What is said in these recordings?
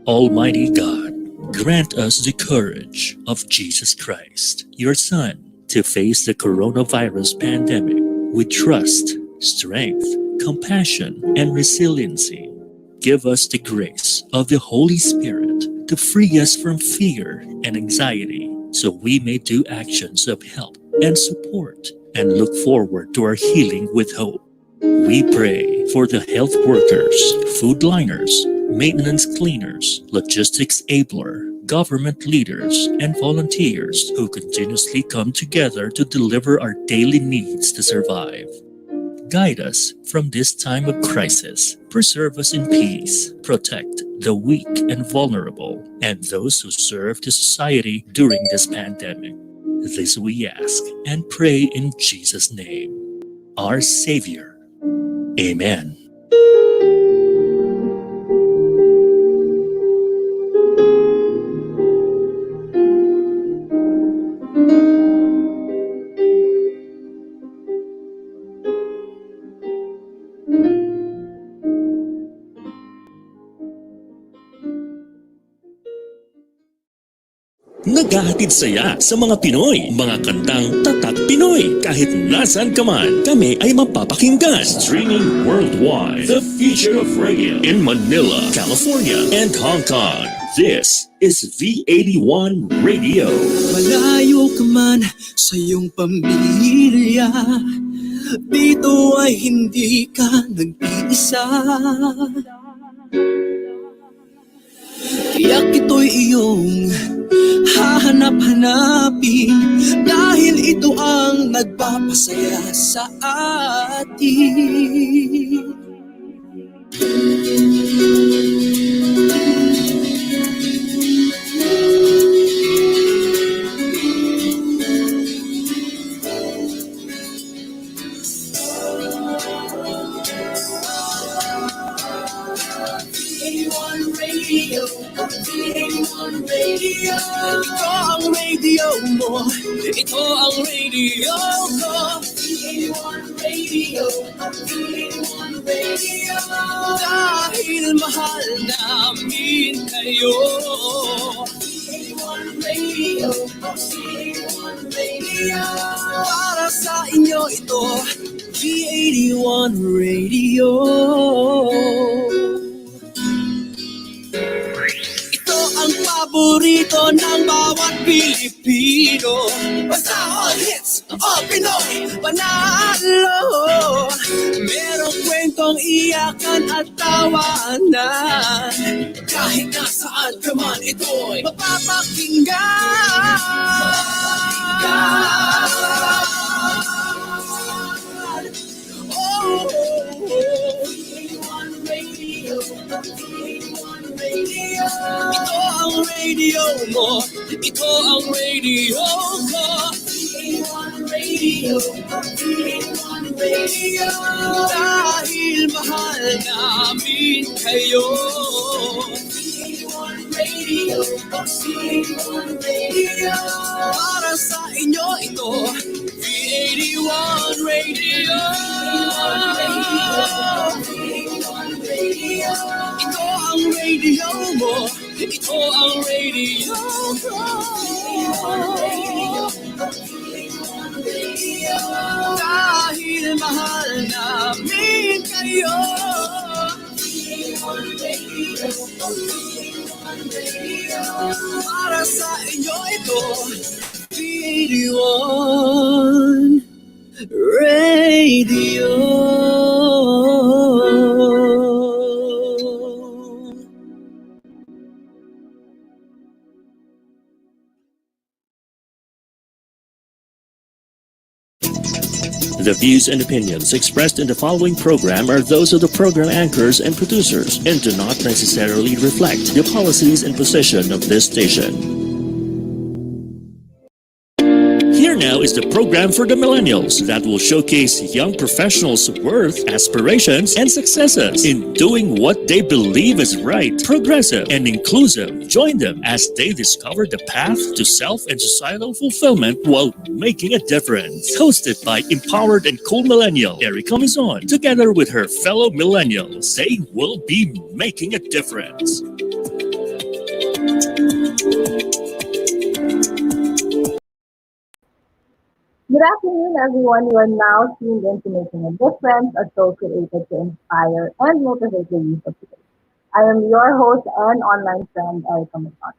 Almighty God, grant us the courage of Jesus Christ, your Son, to face the coronavirus pandemic with trust, strength, compassion, and resiliency. Give us the grace of the Holy Spirit to free us from fear and anxiety so we may do actions of help and support and look forward to our healing with hope. We pray for the health workers, food liners, maintenance cleaners, logistics abler, government leaders, and volunteers who continuously come together to deliver our daily needs to survive. Guide us from this time of crisis. Preserve us in peace. Protect the weak and vulnerable and those who serve the society during this pandemic. This we ask and pray in Jesus' name, our Savior. Amen. Naghahatid saya sa mga Pinoy, mga kantang tatak Pinoy. Kahit nasan ka man, kami ay mapapakinggan. Streaming worldwide, the future of radio in Manila, California, and Hong Kong. This is V81 Radio. Malayo ka man sa iyong pamilya, dito ay hindi ka nag-iisa. Tiyak ito'y iyong hahanap-hanapin, dahil ito ang nagpapasaya sa atin. Ito ang radio mo, ito ang radio ko. V81 Radio, V81 Radio. Dahil mahal namin kayo. V81 Radio, V81 Radio. Para sa inyo ito, V81 Radio. Ang paborito ng bawat Pilipino, basta all hits, all Pinoy, panalo. Merong kwentong iyakan at tawanan, kahit nasaan ka man ito'y mapapakinggan. Oh, V81 Radio, V81 Radio. Ito ang radio mo, ito ang radio ko. V81 Radio, V81 Radio. Dahil mahal namin kayo. V81 Radio, V81 Radio. Para sa inyo ito, V81 Radio. V81 Radio. Ito ang radio mo, ito ang radio ko. Dahil mahal namin kayo. Para sa inyo ito, V81 Radio. The views and opinions expressed in the following program are those of the program anchors and producers and do not necessarily reflect the policies and position of this station. Here now is the program for the millennials that will showcase young professionals' worth, aspirations, and successes in doing what they believe is right, progressive, and inclusive. Join them as they discover the path to self and societal fulfillment while making a difference. Hosted by empowered and cool millennial Erica Mizon, together with her fellow millennials, they will be making a difference. Good afternoon, everyone. You are now tuned into Making a Difference, a show created to inspire and motivate the youth of today. I am your host and online friend, Erica Maton.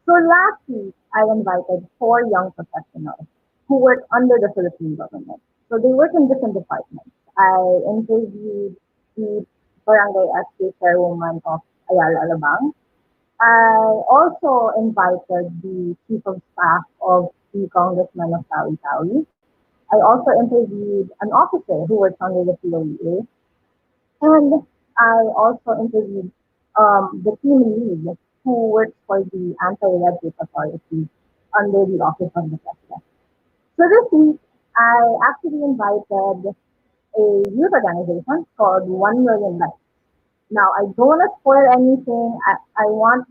So last week, I invited four young professionals who work under the Philippine government. So they work in different departments. I interviewed the Barangay SK chairwoman of Ayala Alabang. I also invited the chief of staff of the congressman of Tawi Tawi. I also interviewed an officer who works under the POEA, and I also interviewed the team lead who works for the Anti-Red Tape Authority under the Office of the President. So this week, I actually invited a youth organization called 1 Million Lives. Now, I don't want to spoil anything. I want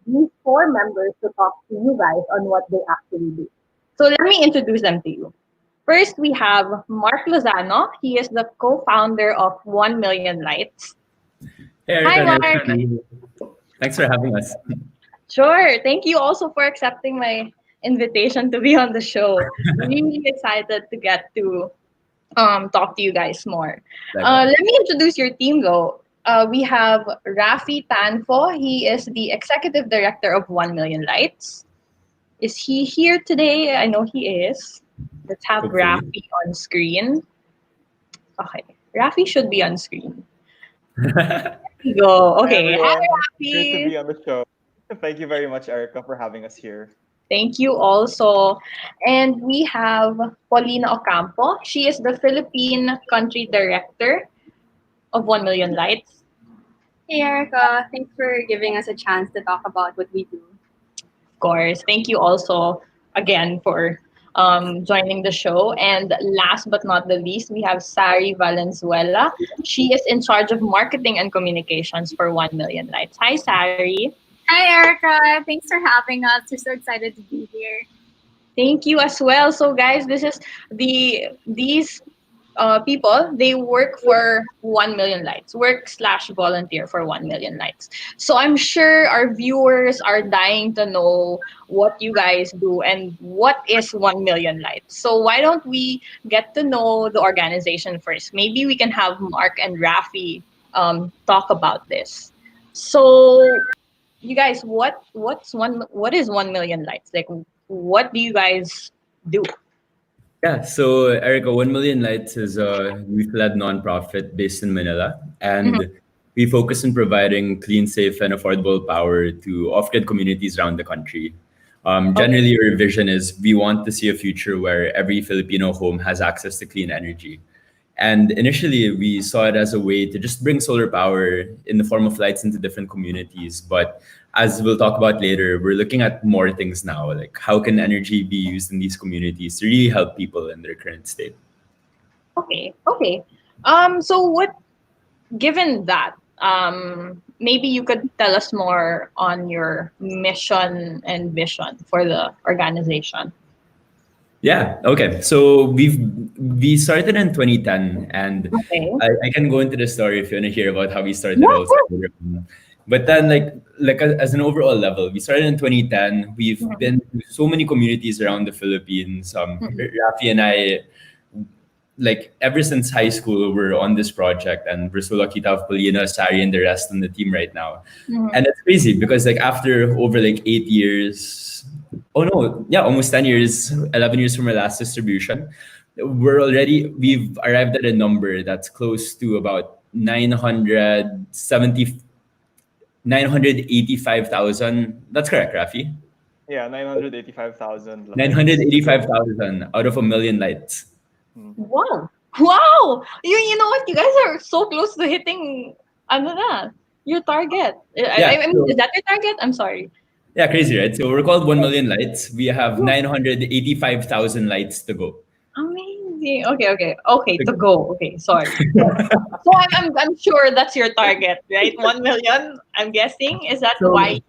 these four members to talk to you guys on what they actually do. So let me introduce them to you. First, we have Mark Lozano. He is the co-founder of 1 Million Lights. Hey, Hi, Erica. Mark. Thanks for having us. Sure. Thank you also for accepting my invitation to be on the show. Really excited to get to talk to you guys more. Let me introduce your team though. We have Rafi Tanfo. He is the executive director of 1 Million Lights. Is he here today? I know he is. Let's have Hopefully. Rafi on screen. Okay. Rafi should be on screen. There we go. Okay. Hi, Hi, great to Rafi. be on the show. Thank you very much, Erica, for having us here. Thank you also. And we have Paulina Ocampo. She is the Philippine Country Director of 1 Million Lights. Hey Erica, thanks for giving us a chance to talk about what we do. Of course. Thank you also again for joining the show. And last but not the least, we have Sari Valenzuela. She is in charge of marketing and communications for 1 Million Lights. Hi, Sari. Hi Erica, thanks for having us. We're so excited to be here. Thank you as well. So, guys, this is these people. They work for 1 Million Lights, work/volunteer for 1 Million Lights. So I'm sure our viewers are dying to know what you guys do and what is 1 Million Lights. So why don't we get to know the organization first? Maybe we can have Mark and Rafi talk about this. So, you guys, what is 1 Million Lights? Like, what do you guys do? Yeah, so Erica, 1 Million Lights is a youth-led nonprofit based in Manila, and we focus on providing clean, safe, and affordable power to off-grid communities around the country. Generally, our vision is we want to see a future where every Filipino home has access to clean energy. And initially, we saw it as a way to just bring solar power in the form of lights into different communities. But as we'll talk about later, we're looking at more things now, like how can energy be used in these communities to really help people in their current state? Okay. So given that, maybe you could tell us more on your mission and vision for the organization. Yeah. Okay. So we started in 2010, and Okay. I can go into the story if you want to hear about how we started. Yeah, Also later on. But then, as an overall level, we started in 2010. We've been to so many communities around the Philippines. Rafi and I, ever since high school, we're on this project, and we're so lucky to have Paulina, Sari, and the rest on the team right now. And it's crazy because after over 8 years, almost 10 years, 11 years from our last distribution, we've arrived at a number that's close to about 985,000. That's correct, Rafi? Yeah, 985,000. 985,000 out of 1 million lights. Wow. You know what? You guys are so close to hitting your target. I mean, is that your target? I'm sorry. Yeah, crazy, right? So we're called 1 million lights. We have 985,000 lights to go. Amazing. Okay, to go. Okay, sorry. So I'm sure that's your target, right? 1 million, I'm guessing. Is that why?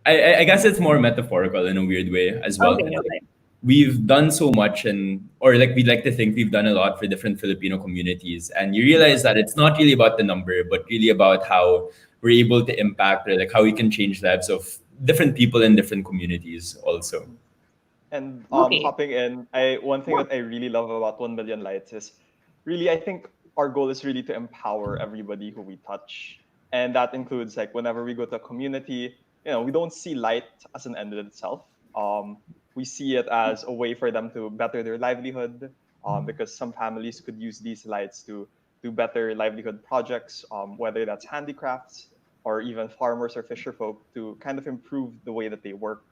I guess it's more metaphorical in a weird way as well. Okay. We've done so much, we like to think we've done a lot for different Filipino communities, and you realize that it's not really about the number, but really about how we're able to impact, or how we can change lives of different people in different communities also. And Okay. hopping in, one thing that I really love about 1 Million Lights is really, I think our goal is really to empower everybody who we touch. And that includes like whenever we go to a community, we don't see light as an end in itself. We see it as a way for them to better their livelihood, because some families could use these lights to do better livelihood projects, whether that's handicrafts or even farmers or fisher folk to kind of improve the way that they work.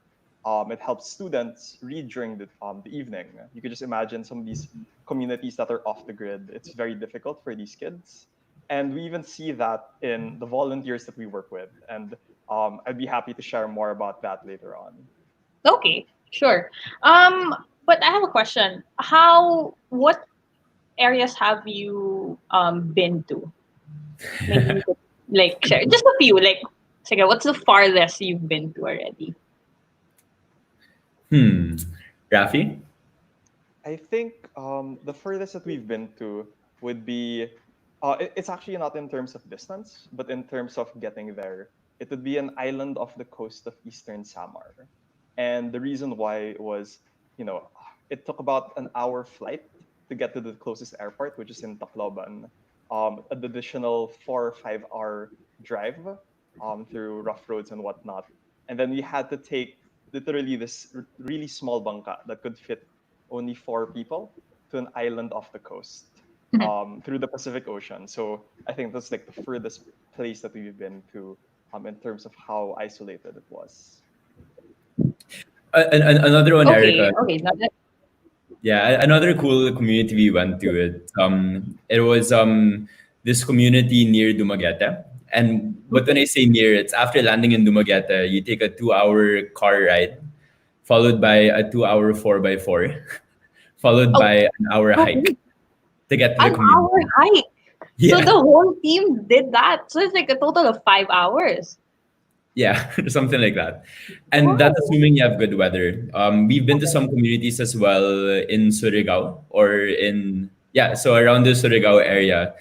It helps students read during the evening. You could just imagine some of these communities that are off the grid. It's very difficult for these kids. And we even see that in the volunteers that we work with. And I'd be happy to share more about that later on. Okay, sure. But I have a question. What areas have you been to? Maybe you could like share just a few. Like, sige, what's the farthest you've been to already? Rafi? I think the furthest that we've been to would be, it's actually not in terms of distance, but in terms of getting there. It would be an island off the coast of Eastern Samar. And the reason why was, it took about an hour flight to get to the closest airport, which is in Tacloban. An additional 4 or 5 hour drive through rough roads and whatnot. And then we had to take literally this really small bangka that could fit only 4 people to an island off the coast through the Pacific Ocean. So I think that's like the furthest place that we've been to in terms of how isolated it was. Another one, Okay, Erica. okay. Now that, Yeah, another cool community we went to. It was this community near Dumaguete. But when I say near, it's after landing in Dumaguete, you take a 2-hour car ride, followed by a 2-hour 4x4, followed by an hour hike to get to the an community. hour hike. Yeah, So the whole team did that. So it's like a total of 5 hours. yeah, something like that. And that's assuming you have good weather. We've been to some communities as well in Surigao so around the Surigao area.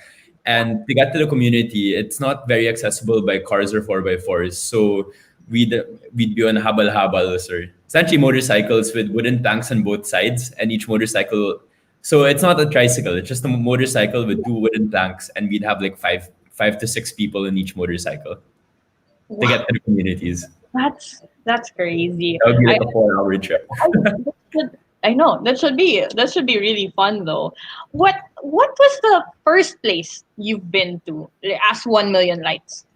And to get to the community, it's not very accessible by cars or 4x4s. So we'd be on habal-habal, or essentially motorcycles with wooden planks on both sides, and each motorcycle. So it's not a tricycle; it's just a motorcycle with 2 wooden planks, and we'd have like five to 6 people in each motorcycle to get to the communities. That's crazy. That would be like a 4-hour trip. I know that should be really fun though. What was the first place you've been to as 1 Million Lights?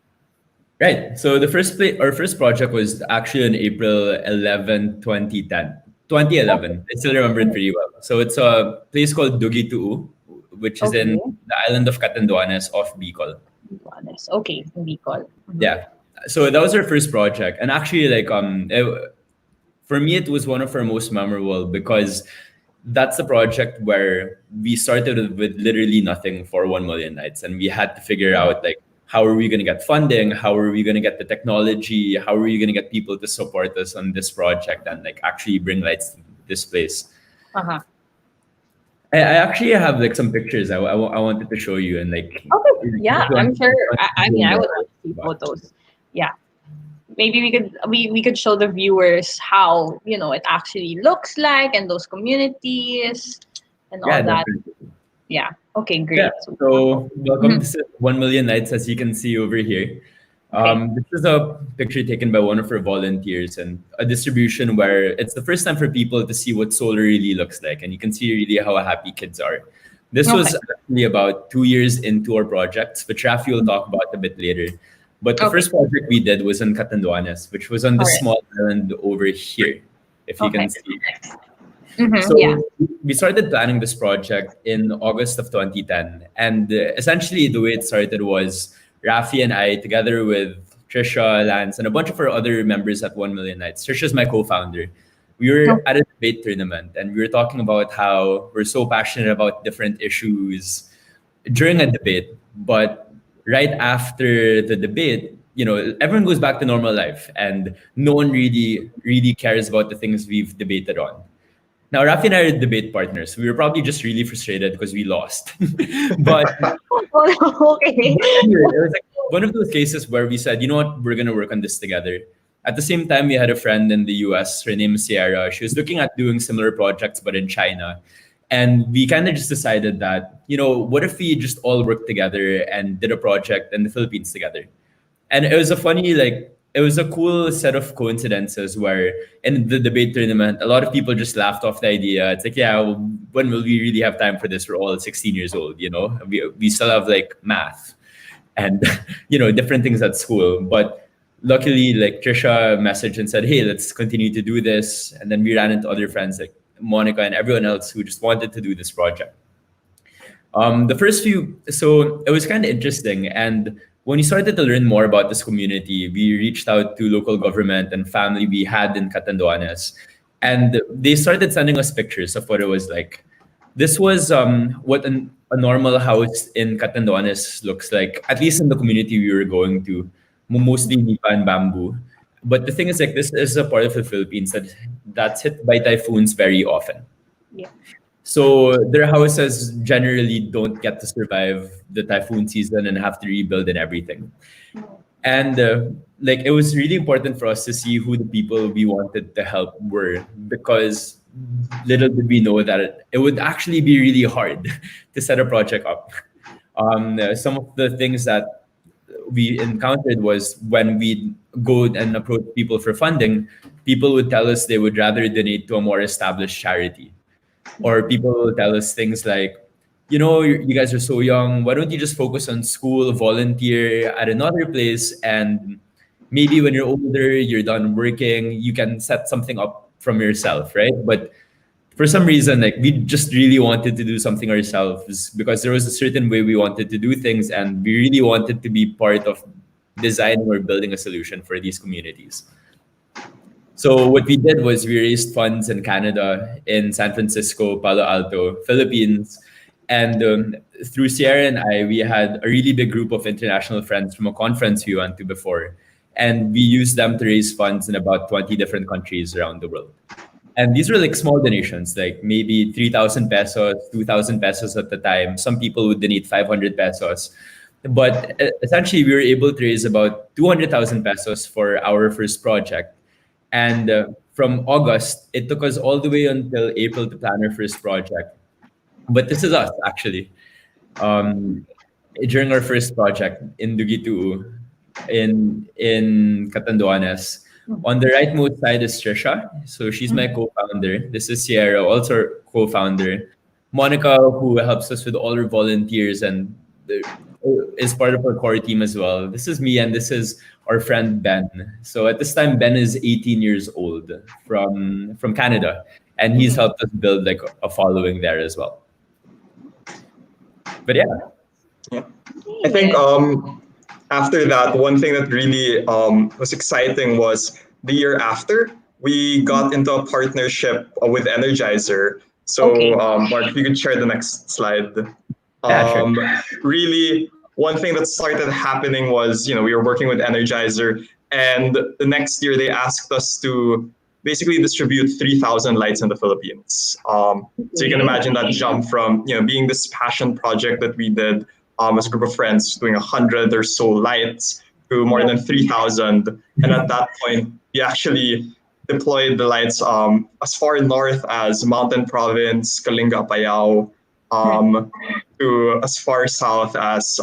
Right. So our first project was actually on April 11, 2011. I still remember it pretty well. So it's a place called Dugi Tu'u, which is in the island of Catanduanes off Bicol. Honest. Okay, Bicol. Yeah. So that was our first project. And actually, for me, it was one of our most memorable because that's the project where we started with literally nothing for 1 Million Lights. And we had to figure out how are we going to get funding? How are we going to get the technology? How are we going to get people to support us on this project and actually bring lights to this place? Uh-huh. I actually have some pictures I wanted to show you and Okay. Yeah, I'm sure. I mean, I would want to see photos. Yeah. Maybe we could show the viewers how it actually looks like and those communities and all that. Definitely. Yeah. Okay. Great. Yeah. So welcome to 1 Million Lights, as you can see over here. This is a picture taken by one of our volunteers and a distribution where it's the first time for people to see what solar really looks like, and you can see really how happy kids are. This was actually about 2 years into our projects, which Rafi will talk about a bit later. But the first project we did was in Catanduanes, which was on the small island over here, if you can see. So we started planning this project in August of 2010. And essentially the way it started was Rafi and I, together with Trisha, Lance, and a bunch of our other members at 1 Million Lights. Trisha's my co-founder. We were at a debate tournament and we were talking about how we're so passionate about different issues during a debate. But right after the debate, everyone goes back to normal life and no one really cares about the things we've debated on. Now, Rafi and I are debate partners. We were probably just really frustrated because we lost. But Okay. it was one of those cases where we said, you know what, we're going to work on this together. At the same time, we had a friend in the US, her name is Sierra. She was looking at doing similar projects, but in China. And we kind of just decided that, what if we just all worked together and did a project in the Philippines together? And it was it was a cool set of coincidences where in the debate tournament, a lot of people just laughed off the idea. It's like, yeah, when will we really have time for this? We're all 16 years old, we still have like math and, different things at school. But luckily, like Trisha messaged and said, hey, let's continue to do this. And then we ran into other friends like Monica and everyone else who just wanted to do this project. So it was kind of interesting. And when we started to learn more about this community, we reached out to local government and family we had in Catanduanes. And they started sending us pictures of what it was like. This was what a normal house in Catanduanes looks like, at least in the community we were going to, mostly nipa and bamboo. But the thing is, like, this is a part of the Philippines that's hit by typhoons very often. Yeah. So their houses generally don't get to survive the typhoon season and have to rebuild and everything. And it was really important for us to see who the people we wanted to help were, because little did we know that it would actually be really hard to set a project up. Some of the things that we encountered was when we go and approach people for funding, people would tell us they would rather donate to a more established charity. Or people will tell us things like, you guys are so young, why don't you just focus on school, volunteer at another place, and maybe when you're older, you're done working, you can set something up from yourself, right? But for some reason, we just really wanted to do something ourselves because there was a certain way we wanted to do things, and we really wanted to be part of designing or building a solution for these communities. So what we did was we raised funds in Canada, in San Francisco, Palo Alto, Philippines. And through Sierra and I, we had a really big group of international friends from a conference we went to before. And we used them to raise funds in about 20 different countries around the world. And these were like small donations, like maybe 3,000 pesos, 2,000 pesos at the time. Some people would donate 500 pesos. But essentially, we were able to raise about 200,000 pesos for our first project. And from August, it took us all the way until April to plan our first project. But this is us, actually. During our first project in Dugitu, in Catanduanes, on the rightmost side is Trisha. So she's my co-founder. This is Sierra, also co-founder. Monica, who helps us with all our volunteers and is part of our core team as well. This is me, and this is our friend Ben. So at this time, Ben is 18 years old from Canada, and he's helped us build like a following there as well. But yeah. I think after that, one thing that really was exciting was the year after we got into a partnership with Energizer. So Mark, if you could share the next slide. Sure. Really, one thing that started happening was, we were working with Energizer, and the next year they asked us to basically distribute 3,000 lights in the Philippines. So you can imagine that jump from, being this passion project that we did as a group of friends, doing 100 or so lights to more than 3,000. And at that point, we actually deployed the lights as far north as Mountain Province, Kalinga, Apayao, to as far south as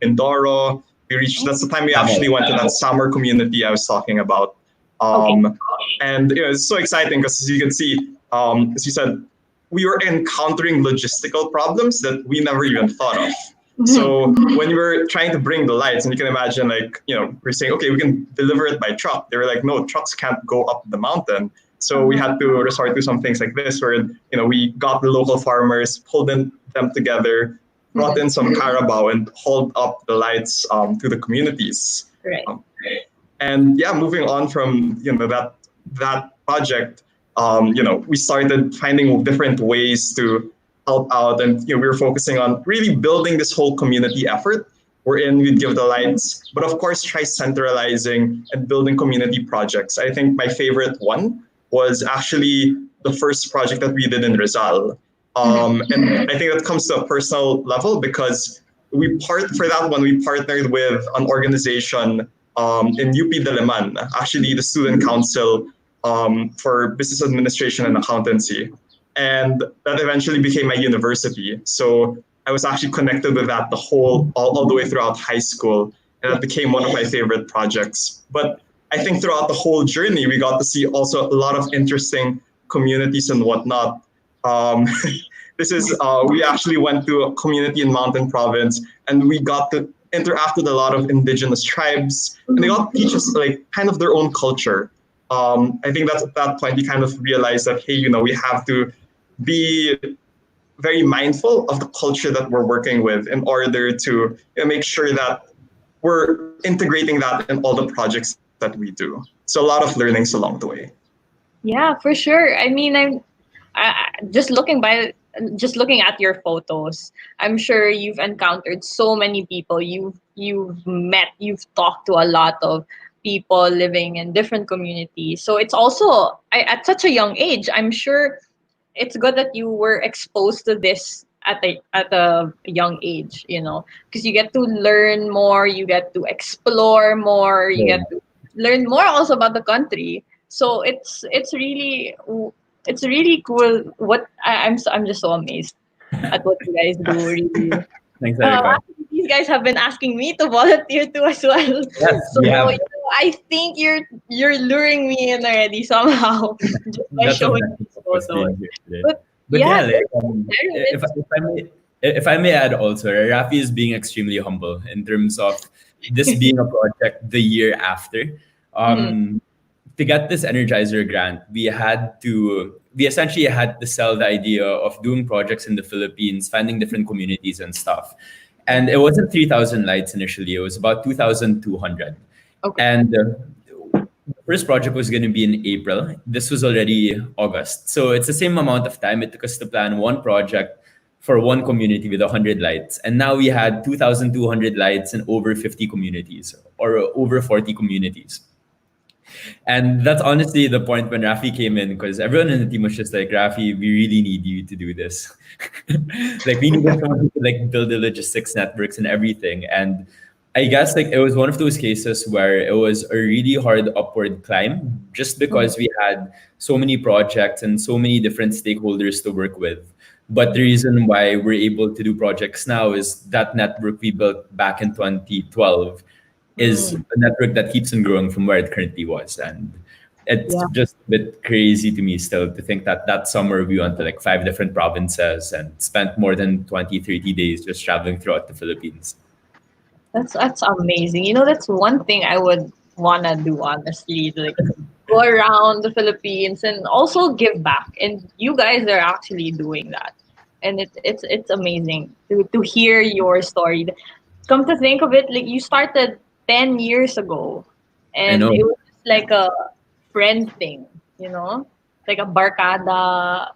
Mindoro. That's the time we actually went to that summer community I was talking about. And it's so exciting because, as you can see, as you said, we were encountering logistical problems that we never even thought of. So when we were trying to bring the lights, and you can imagine, we're saying, okay, we can deliver it by truck. They were like, no, trucks can't go up the mountain. So we had to resort to some things like this, where we got the local farmers, pulled them together, brought in some carabao, and hauled up the lights to the communities. Right. And yeah, moving on from that project, we started finding different ways to help out, and we were focusing on really building this whole community effort. Wherein we'd give the lights, but of course try centralizing and building community projects. I think my favorite one was actually the first project that we did in Rizal. And I think that comes to a personal level because we partnered with an organization in UP Diliman, actually the student council for business administration and accountancy. And that eventually became my university. So I was actually connected with that all the way throughout high school. And that became one of my favorite projects. But I think throughout the whole journey, we got to see also a lot of interesting communities and whatnot. We actually went to a community in Mountain Province, and we got to interact with a lot of indigenous tribes, and they got to teach us like kind of their own culture. I think that's at that point we kind of realized that, hey, we have to be very mindful of the culture that we're working with in order to make sure that we're integrating that in all the projects that we do. So a lot of learnings along the way. Yeah, for sure. I mean, I just looking at your photos, I'm sure you've encountered so many people. You've talked to a lot of people living in different communities. So it's also at such a young age, I'm sure it's good that you were exposed to this at a young age, because you get to learn more, you get to explore more, you get to learn more also about the country. So it's really cool. What I'm just so amazed at what you guys do. Really. Thanks, Erica. These guys have been asking me to volunteer too as well. Yes, so yeah. I think you're luring me in already somehow just by That's showing okay. these photos. But yeah, like, if I may add also, Rafi is being extremely humble in terms of this being a project the year after. To get this Energizer grant, we essentially had to sell the idea of doing projects in the Philippines, finding different communities and stuff. And it wasn't 3,000 lights initially, it was about 2,200. Okay. And the first project was going to be in April. This was already August. So it's the same amount of time it took us to plan one project for one community with 100 lights. And now we had 2,200 lights in over 50 communities or over 40 communities. And that's honestly the point when Rafi came in, because everyone in the team was just like, Rafi, we really need you to do this. Like we needed someone who could build the logistics networks and everything. And I guess it was one of those cases where it was a really hard upward climb just because we had so many projects and so many different stakeholders to work with. But the reason why we're able to do projects now is that network we built back in 2012 is a network that keeps on growing from where it currently was. And it's just a bit crazy to me still to think that summer we went to 5 different provinces and spent more than 20, 30 days just traveling throughout the Philippines. That's amazing. That's one thing I would wanna do, honestly. Go around the Philippines and also give back. And you guys are actually doing that. And it's amazing to hear your story. Come to think of it, you started 10 years ago. And it was just like a friend thing, like a barkada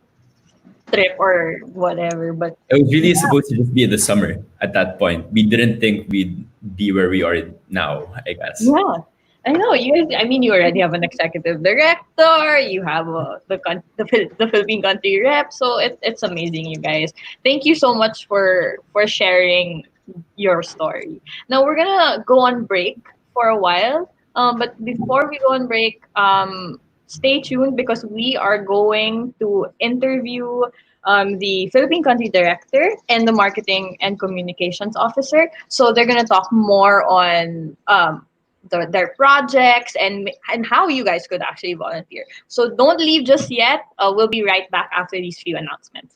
trip or whatever. But it was really supposed to just be in the summer at that point. We didn't think we'd be where we are now, I guess. Yeah, I know. You already have an executive director. You have the Philippine country rep. So it's amazing, you guys. Thank you so much for sharing your story. Now we're gonna go on break for a while. But before we go on break, stay tuned because we are going to interview the Philippine Country Director and the Marketing and Communications Officer. So they're going to talk more on their projects and how you guys could actually volunteer. So don't leave just yet. We'll be right back after these few announcements.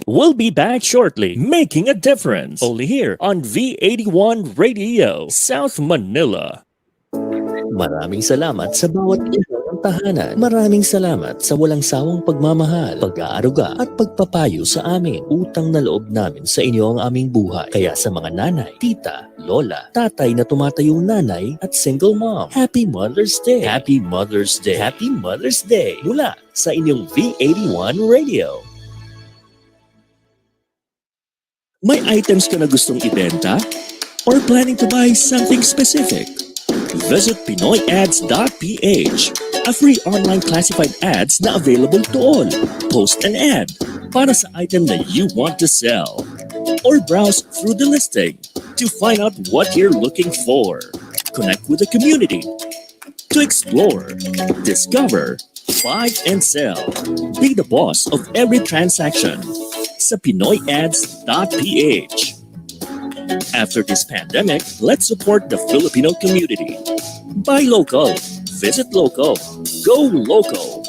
We'll be back shortly, making a difference. Only here on V81 Radio, South Manila. Maraming salamat sa bawat ilaw ng tahanan. Maraming salamat sa walang sawang pagmamahal, pag-aaruga at pagpapayo sa amin. Utang na loob namin sa inyo ang aming buhay. Kaya sa mga nanay, tita, lola, tatay na tumatayong nanay at single mom, Happy Mother's Day! Happy Mother's Day! Happy Mother's Day! Mula sa inyong V81 Radio. May items ka na gustong ibenta? Or planning to buy something specific? Visit PinoyAds.ph, a free online classified ads na available to all. Post an ad, para sa item that you want to sell. Or browse through the listing to find out what you're looking for. Connect with the community to explore, discover, buy and sell. Be the boss of every transaction sa PinoyAds.ph. After this pandemic, let's support the Filipino community. Buy local, visit local, go local.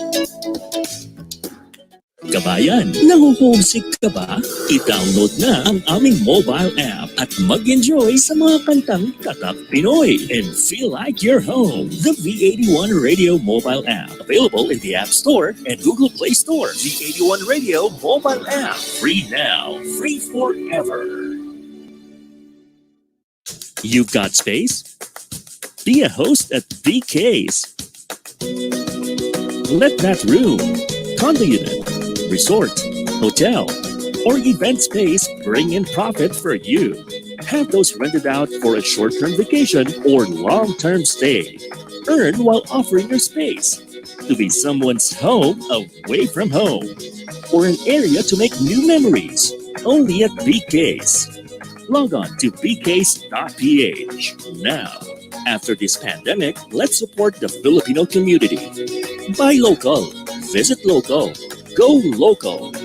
Kabayan, nahuhomesick ka ba? I-download na ang aming mobile app at mag-enjoy sa mga kantang Tatak Pinoy and feel like you're home. The V81 Radio mobile app, available in the App Store and Google Play Store. V81 Radio mobile app, free now, free forever. You've got space? Be a host at BK's. Let that room, condo unit, resort, hotel, or event space bring in profit for you. Have those rented out for a short-term vacation or long-term stay. Earn while offering your space to be someone's home away from home or an area to make new memories. Only at BK's. Log on to bks.ph now. After this pandemic, let's support the Filipino community. Buy local, visit local, go local.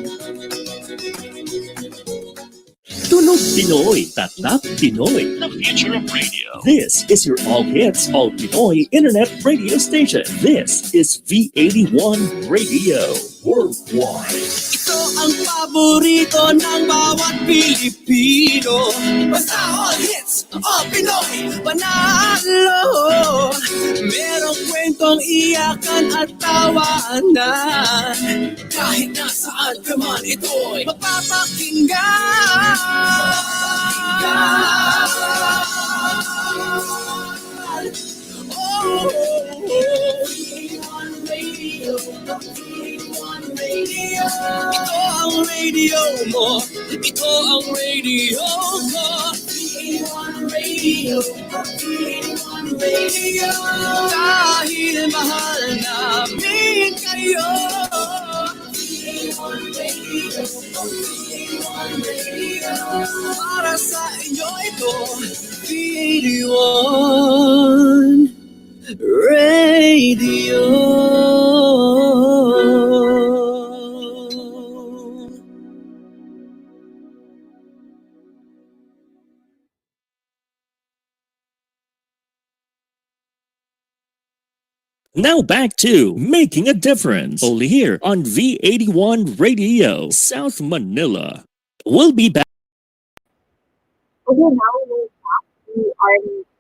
Tunog Pinoy, Tatak Pinoy, the future of radio. This is your all-hits, all-Pinoy internet radio station. This is V81 Radio Worldwide. Ito ang paborito ng bawat Pilipino. Basta all hits, all Pinoy, panalo. Merong kwentong iyakan at tawanan. Kahit nasaan ka man ito'y mapapakinggan. Oh, Radio. Ito ang radio mo. Ito ang radio ko. Radio. Dahil mahal namin kayo. Para sa inyo ito, V81 Radio. Now back to Making a Difference, only here on V81 Radio, South Manila. We'll be back. Okay, now we're back. We are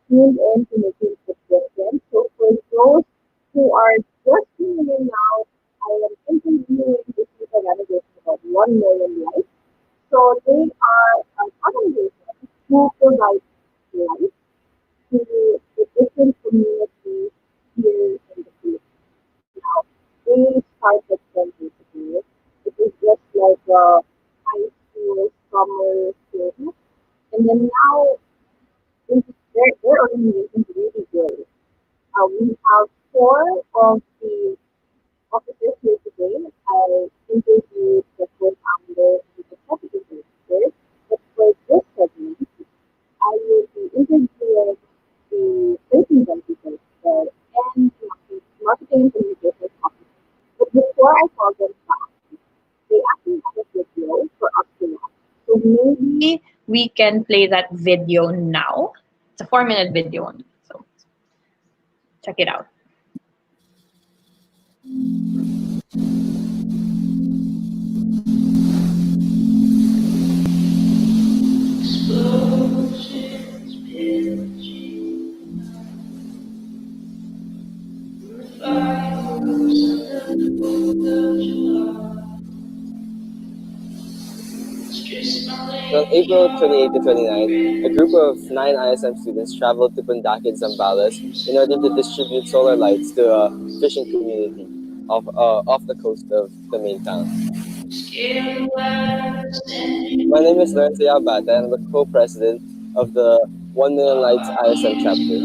tuned in to Making a Difference. So for those who are just tuning in now, I am interviewing this organization about 1 million lives. So they are an organization who provides life to the different communities here in the Philippines. Now, they started 10 years ago. It was just like a high school summer thing. And then now, their organization is really good. We have 4 of the officers here today. I interviewed the co-founder and the executive director. But for this segment, I will be interviewing the president officer and marketing and communications officer. But before I call them back, they actually have a video for us to watch. So maybe we can play that video now. It's a 4-minute video only. So check it out. From April 28 to 29, a group of 9 ISM students traveled to Pundak in Zambales in order to distribute solar lights to a fishing community off the coast of the main town. My name is Lorenzo Yabata, and I'm the co-president of the 1 Million Lights ISM chapter.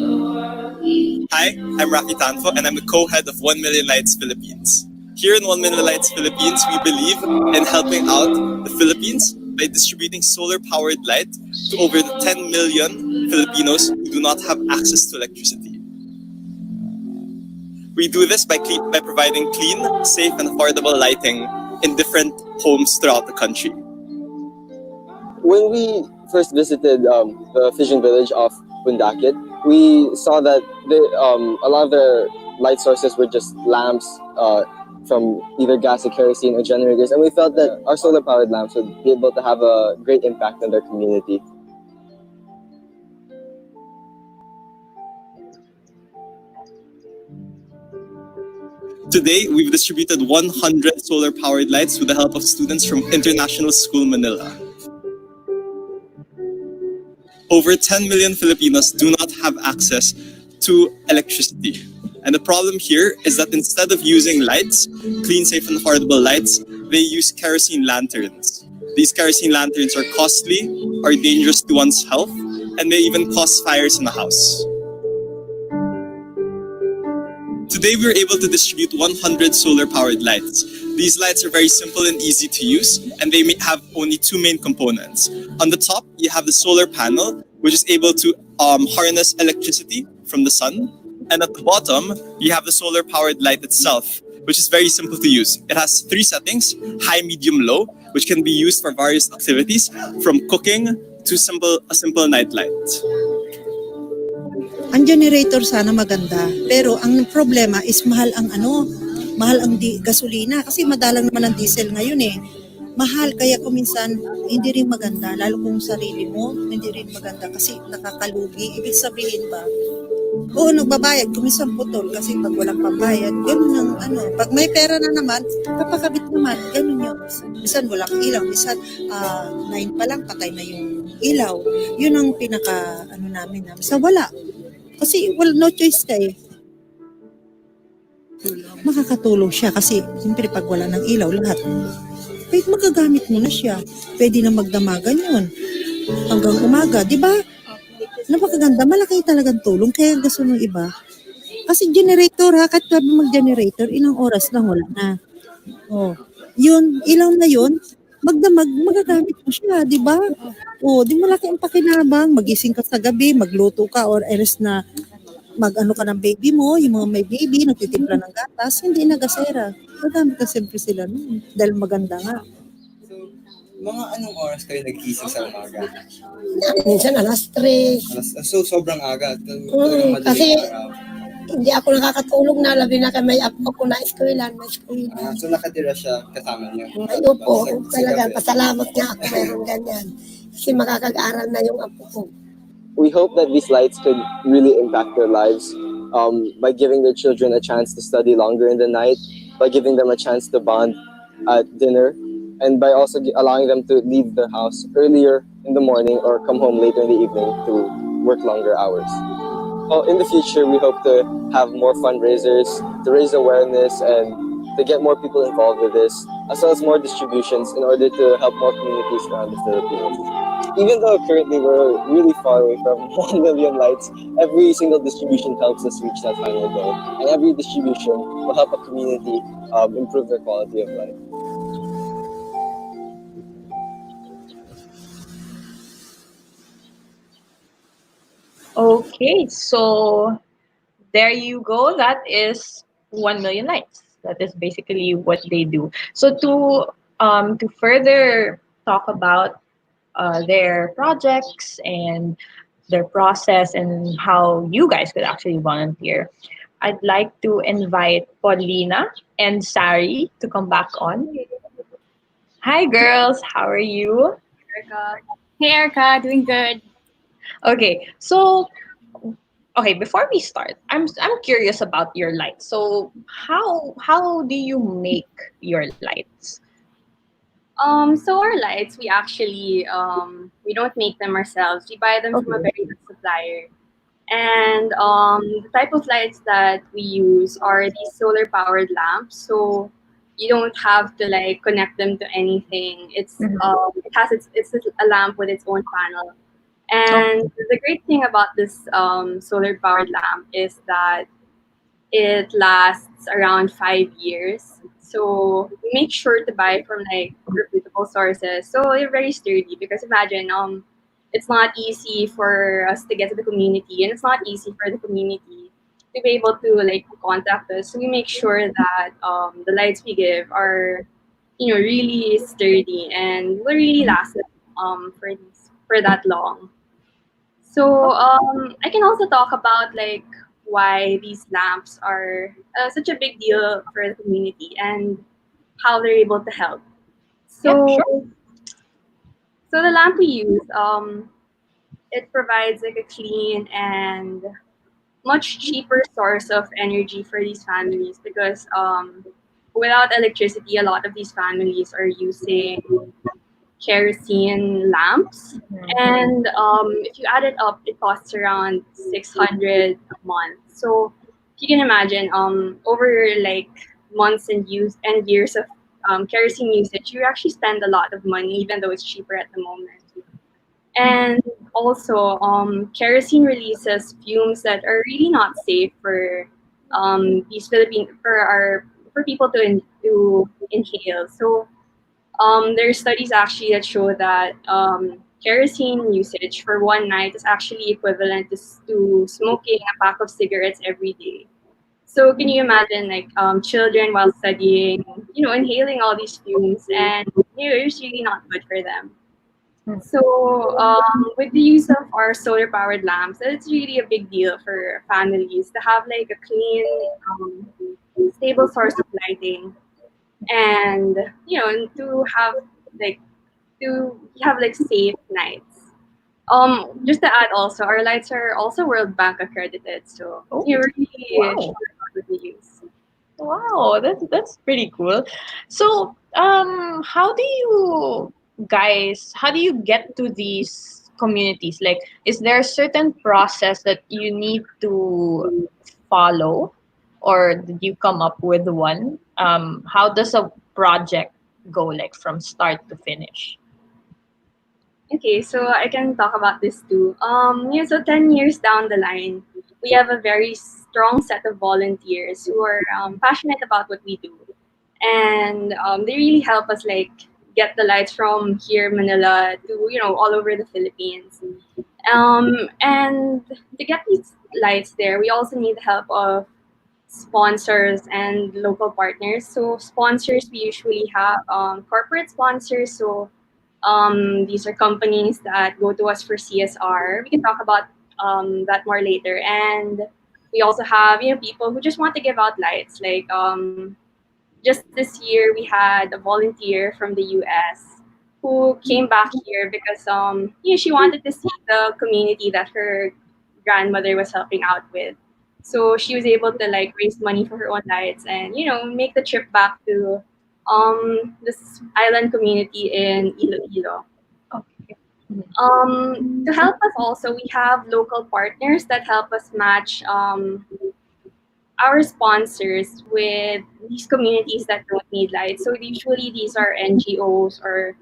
Hi, I'm Rafi Tanfo, and I'm the co-head of 1 Million Lights Philippines. Here in 1 Million Lights Philippines, we believe in helping out the Philippines by distributing solar-powered light to over 10 million Filipinos who do not have access to electricity. We do this by providing clean, safe, and affordable lighting in different homes throughout the country. When we first visited the fishing village of Bundakit, we saw that a lot of their light sources were just lamps from either gas or kerosene or generators, and we felt that our solar-powered lamps would be able to have a great impact on their community. Today, we've distributed 100 solar-powered lights with the help of students from International School Manila. Over 10 million Filipinos do not have access to electricity. And the problem here is that instead of using lights, clean, safe, and affordable lights, they use kerosene lanterns. These kerosene lanterns are costly, are dangerous to one's health, and may even cause fires in the house. Today, we were able to distribute 100 solar-powered lights. These lights are very simple and easy to use, and they may have only two main components. On the top, you have the solar panel, which is able to harness electricity from the sun. And at the bottom, you have the solar-powered light itself, which is very simple to use. It has three settings: high, medium, low, which can be used for various activities, from cooking to a simple night light. Ang generator sana maganda, pero ang problema is mahal ang gasolina kasi madalang naman ang diesel ngayon eh. Mahal kaya kuminsan hindi rin maganda, lalo kung sarili mo, hindi rin maganda kasi nakakalugi. Ibig sabihin ba, oo, nagbabayad, kuminsan putol kasi pag walang pambayad, ganun ang pag may pera na naman, papakabit naman, ganun yun. Minsan walang ilaw, minsan 9 pa lang patay na yung ilaw. Yun ang pinaka namin. Sa wala. Kasi no choice ka eh. Makakatulong siya kasi siyempre pag wala ng ilaw lahat, pwede magagamit mo na siya. Pwede na magdamagan yun hanggang umaga, di ba? Napakaganda, malaki talagang tulong kaya gusto ng iba. Kasi generator kahit mag-generator, ilang oras lang wala na. Yun, ilaw na yun, magagamit mo siya, di ba? Di malaki ang pakinabang, magising ka sa gabi, magluto ka or else na ka ng baby mo, yung mga may baby, nagtitimpla ng gatas, hindi na gasera. Magamit ka siyempre sila nun, dahil maganda nga. So, mga anong oras kayo nagkising sa umaga? Minsan alas 3. So, sobrang aga. Kasi hindi ako nakakatulog na, labi na may apo ko na eskwela. So, nakatira siya kasama niyo? Ayun po, talaga, pasalamat nga ako mayroon ganyan. Kasi makakag-aral na yung apo ko. We hope that these lights could really impact their lives by giving their children a chance to study longer in the night, by giving them a chance to bond at dinner, and by also allowing them to leave the house earlier in the morning or come home later in the evening to work longer hours. In the future, we hope to have more fundraisers, to raise awareness, and to get more people involved with this, as well as more distributions in order to help more communities around the Philippines. Even though currently we're really far away from 1 million lights, every single distribution helps us reach that final goal. And every distribution will help a community improve their quality of life. Okay, so there you go. That is 1 million lights. That is basically what they do. So to further talk about their projects and their process and how you guys could actually volunteer, I'd like to invite Paulina and Sari to come back on. Hi girls, how are you? Erica. Hey Erica, doing good. Okay, before we start, I'm curious about your lights. So how do you make your lights? So our lights, we actually we don't make them ourselves. We buy them from a very good supplier. And the type of lights that we use are these solar powered lamps. So you don't have to like connect them to anything. It's it's a lamp with its own panel. And the great thing about this solar powered lamp is that it lasts around 5 years. So we make sure to buy from like reputable sources. So they're very sturdy because imagine it's not easy for us to get to the community, and it's not easy for the community to be able to like contact us. So we make sure that the lights we give are really sturdy and will really last for that long. So I can also talk about like why these lamps are such a big deal for the community and how they're able to help. Yeah, So sure. so the lamp we use, it provides like a clean and much cheaper source of energy for these families because without electricity, a lot of these families are using kerosene lamps. And if you add it up, it costs around 600 a month. So if you can imagine, over like months and years of kerosene usage, you actually spend a lot of money, even though it's cheaper at the moment. And also, kerosene releases fumes that are really not safe for these Philippine for people to inhale. So there are studies actually that show that kerosene usage for one night is actually equivalent to smoking a pack of cigarettes every day. So can you imagine like children while studying, inhaling all these fumes, and it's really not good for them. So with the use of our solar powered lamps, it's really a big deal for families to have like a clean, stable source of lighting, and to have like safe nights. Just to add, also our lights are also World Bank accredited, so you're really Wow. sure about what we use. Wow, that's pretty cool. So, how do you get to these communities? Like, is there a certain process that you need to follow, or did you come up with one? How does a project go, like from start to finish? Okay, so I can talk about this too. So 10 years down the line, we have a very strong set of volunteers who are passionate about what we do. And they really help us like get the lights from here, Manila, to, all over the Philippines. And to get these lights there, we also need the help of sponsors and local partners. So sponsors, we usually have corporate sponsors. So these are companies that go to us for CSR. We can talk about that more later. And we also have people who just want to give out lights. Like just this year, we had a volunteer from the US who came back here because she wanted to see the community that her grandmother was helping out with. So she was able to like raise money for her own lights and make the trip back to this island community in Iloilo. To help us also, we have local partners that help us match our sponsors with these communities that don't need lights. So usually these are NGOs or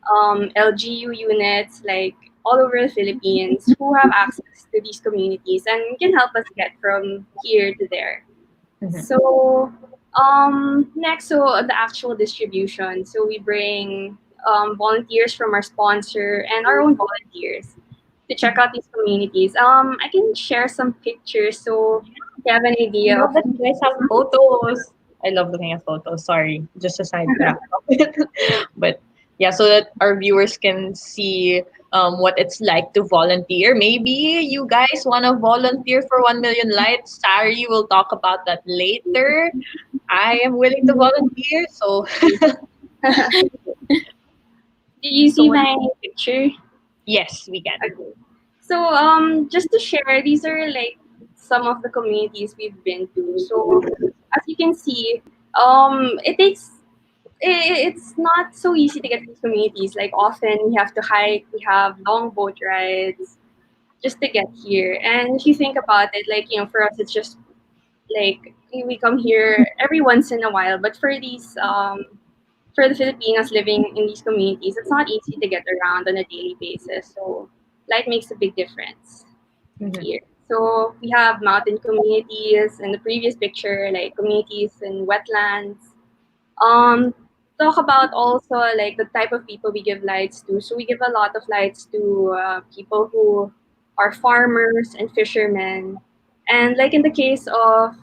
LGU units like all over the Philippines who have access to these communities and can help us get from here to there. So next, so the actual distribution. So we bring volunteers from our sponsor and our own volunteers to check out these communities. I can share some pictures so you have an I idea love of. that you guys have photos. I love looking at photos. Sorry, just a sidetrack. But yeah, so that our viewers can see what it's like to volunteer. Maybe you guys want to volunteer for 1 million lights. Sari will talk about that later. I am willing to volunteer. So, Did you see my picture? yes, we can. Okay. So just to share, these are like some of the communities we've been to. So as you can see, it's not so easy to get to these communities. Like often we have to hike, we have long boat rides just to get here. And if you think about it, like for us, it's just like we come here every once in a while. But for the Filipinos living in these communities, it's not easy to get around on a daily basis. So light makes a big difference here. So we have mountain communities in the previous picture, like communities in wetlands. Talk about also like the type of people we give lights to. So we give a lot of lights to people who are farmers and fishermen. And like in the case of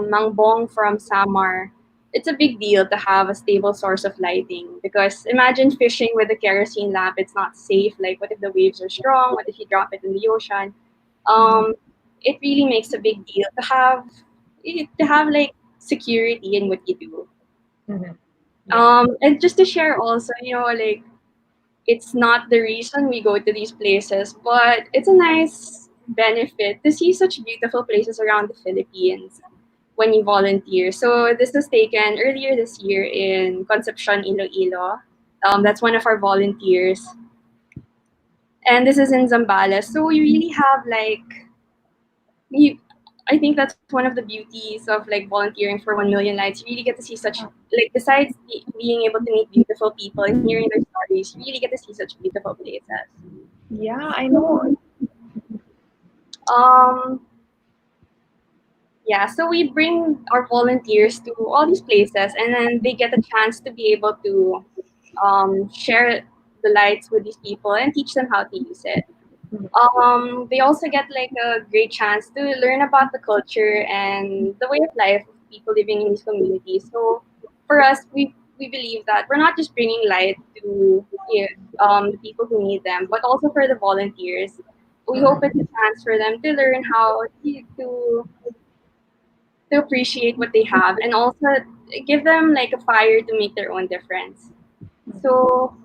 Mang Bong from Samar, it's a big deal to have a stable source of lighting because imagine fishing with a kerosene lamp. It's not safe. Like, what if the waves are strong? What if you drop it in the ocean? It really makes a big deal to have like security in what you do. And just to share also, like it's not the reason we go to these places, but it's a nice benefit to see such beautiful places around the Philippines when you volunteer. So this was taken earlier this year in Concepcion, Iloilo. That's one of our volunteers. And this is in Zambales. So we really have like, I think that's one of the beauties of like volunteering for 1 Million Lights. You really get to see such, like, besides being able to meet beautiful people and hearing their stories, you really get to see such beautiful places. Yeah, I know. Yeah, so we bring our volunteers to all these places, and then they get a chance to be able to share the lights with these people and teach them how to use it. They also get like a great chance to learn about the culture and the way of life of people living in these communities. So for us, we believe that we're not just bringing light to the people who need them, but also for the volunteers. We hope it's a chance for them to learn how to appreciate what they have and also give them like a fire to make their own difference. So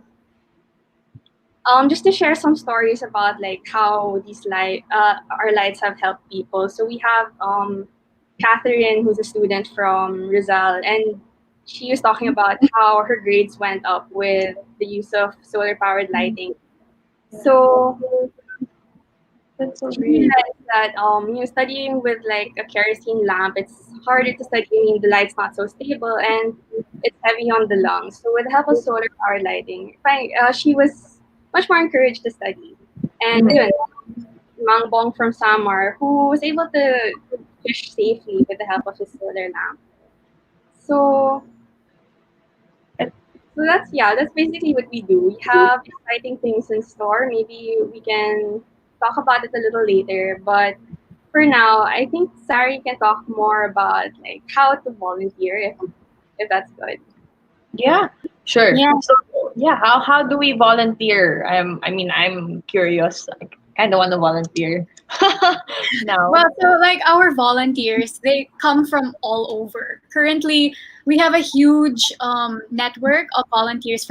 just to share some stories about like how these our lights have helped people. So we have Catherine, who's a student from Rizal, and she was talking about how her grades went up with the use of solar powered lighting. So she realized that studying with like a kerosene lamp, it's harder to study. I mean, the light's not so stable and it's heavy on the lungs. So with the help of solar powered lighting, she was much more encouraged to study. And yun, Mang Bong from Samar, who was able to fish safely with the help of his solar lamp. So that's basically what we do. We have exciting things in store. Maybe we can talk about it a little later, but for now, I think Sari can talk more about like how to volunteer if that's good. Yeah, sure. Yeah. So yeah, how do we volunteer? I'm curious. I kind of want to volunteer now. Well, so like our volunteers, they come from all over. Currently, we have a huge network of volunteers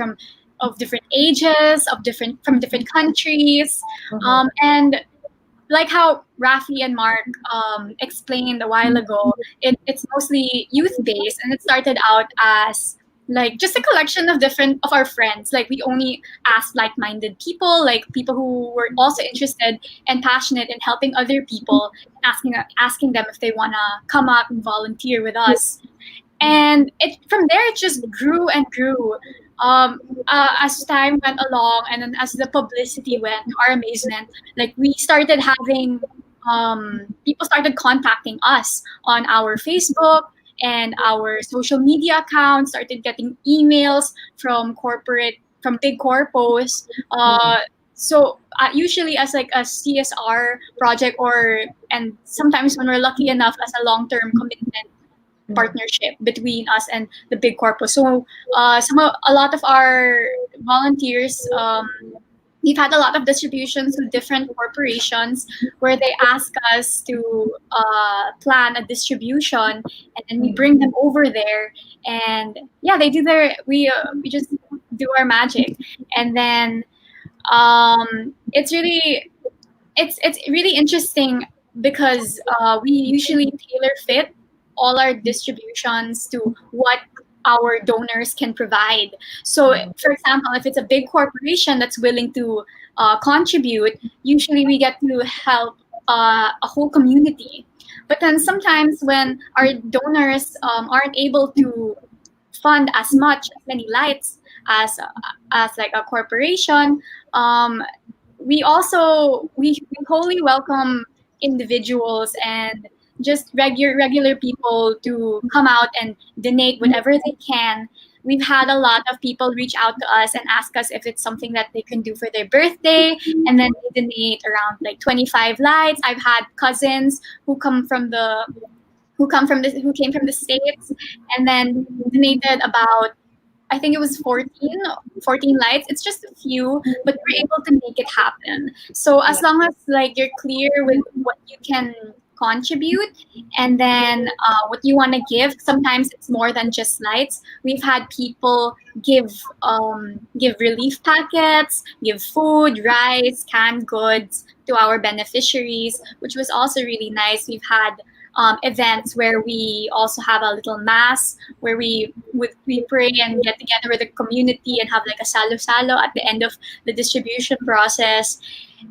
of different ages, from different countries, and like how Rafi and Mark explained a while ago, it's mostly youth based, and it started out as like just a collection of our friends. Like we only asked like-minded people, like people who were also interested and passionate in helping other people, asking them if they wanna come up and volunteer with us. And from there it just grew and grew. As time went along, and then as the publicity went, to our amazement, like we started having people started contacting us on our Facebook and our social media accounts, started getting emails from big corpos. So usually as like a CSR project, and sometimes when we're lucky enough as a long-term commitment partnership between us and the big corpus. So a lot of our volunteers, we've had a lot of distributions with different corporations where they ask us to plan a distribution, and then we bring them over there, and yeah, they do we just do our magic, and then it's really interesting because we usually tailor fit all our distributions to what our donors can provide. So, for example, if it's a big corporation that's willing to contribute, usually we get to help a whole community. But then sometimes when our donors aren't able to fund as many lights as like a corporation, we wholly welcome individuals and just regular people to come out and donate whatever they can. we've had a lot of people reach out to us and ask us if it's something that they can do for their birthday, and then they donate around like 25 lights. I've had cousins who came from the States and then donated about, I think it was 14 lights. It's just a few, but we're able to make it happen. So as long as like you're clear with what you can contribute and then what you want to give, sometimes it's more than just lights. We've had people give relief packets, give food, rice, canned goods to our beneficiaries, which was also really nice. We've had events where we also have a little mass where we pray and get together with the community and have like a salo-salo at the end of the distribution process.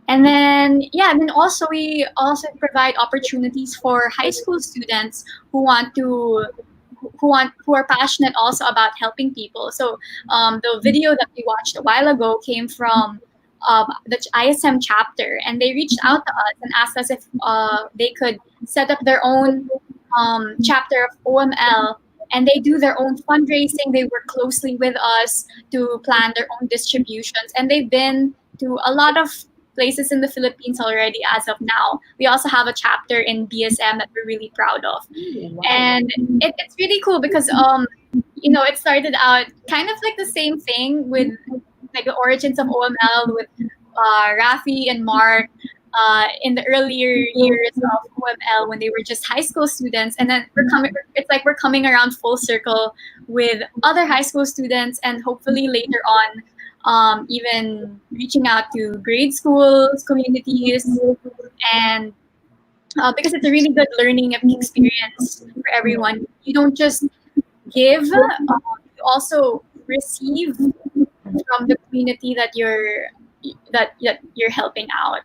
And then also we also provide opportunities for high school students who are passionate also about helping people. So the video that we watched a while ago came from the ISM chapter, and they reached out to us and asked us if they could set up their own chapter of OML, and they do their own fundraising. They work closely with us to plan their own distributions, and they've been to a lot of places in the Philippines already as of now. We also have a chapter in BSM that we're really proud of. And it's really cool because it started out kind of like the same thing with like the origins of OML with Rafi and Mark in the earlier years of OML when they were just high school students, and then we're coming around full circle with other high school students, and hopefully later on even reaching out to grade schools, communities, and because it's a really good learning experience for everyone. You don't just give, you also receive from the community that you're helping out.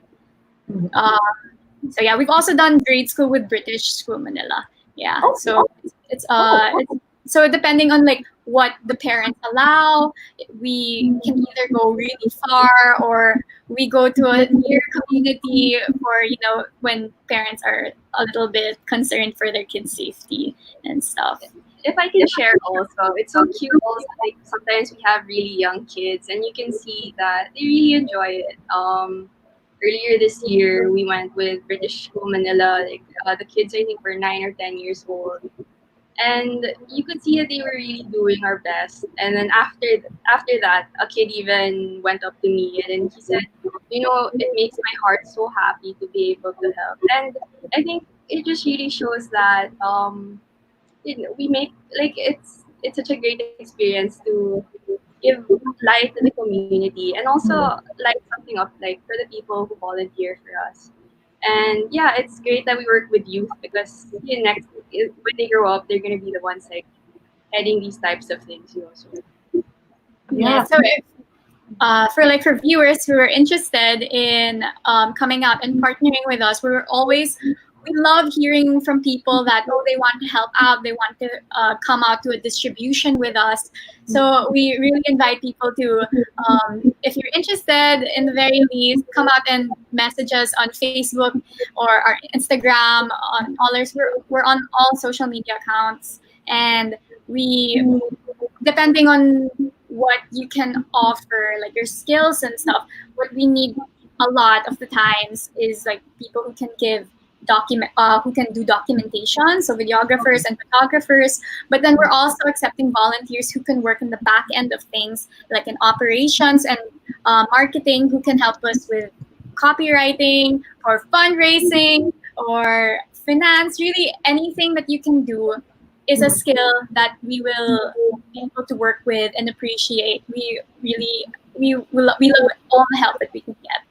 So yeah, we've also done grade school with British School Manila. Yeah, so it's so depending on like what the parents allow, we can either go really far or we go to a near community for when parents are a little bit concerned for their kids' safety and stuff. If I can share also, it's so cute also, like sometimes we have really young kids and you can see that they really enjoy it. Earlier this year, we went with British School Manila, like the kids I think were 9 or 10 years old. And you could see that they were really doing our best. And then after that, a kid even went up to me and then he said, it makes my heart so happy to be able to help. And I think it just really shows that we make like it's such a great experience to give light to the community and also light something up like for the people who volunteer for us. And yeah, it's great that we work with youth because next when they grow up, they're gonna be the ones like heading these types of things. So yeah. So if, for viewers who are interested in coming out and partnering with us, we love hearing from people that they want to help out, they want to come out to a distribution with us. So we really invite people to, if you're interested, in the very least, come out and message us on Facebook or our Instagram, on all we're on all social media accounts, and we, depending on what you can offer, like your skills and stuff, what we need a lot of the times is like people who can give who can do documentation, so videographers and photographers, but then we're also accepting volunteers who can work in the back end of things, like in operations and marketing, who can help us with copywriting or fundraising or finance. Really, anything that you can do is a skill that we will be able to work with and appreciate. We love all the help that we can get.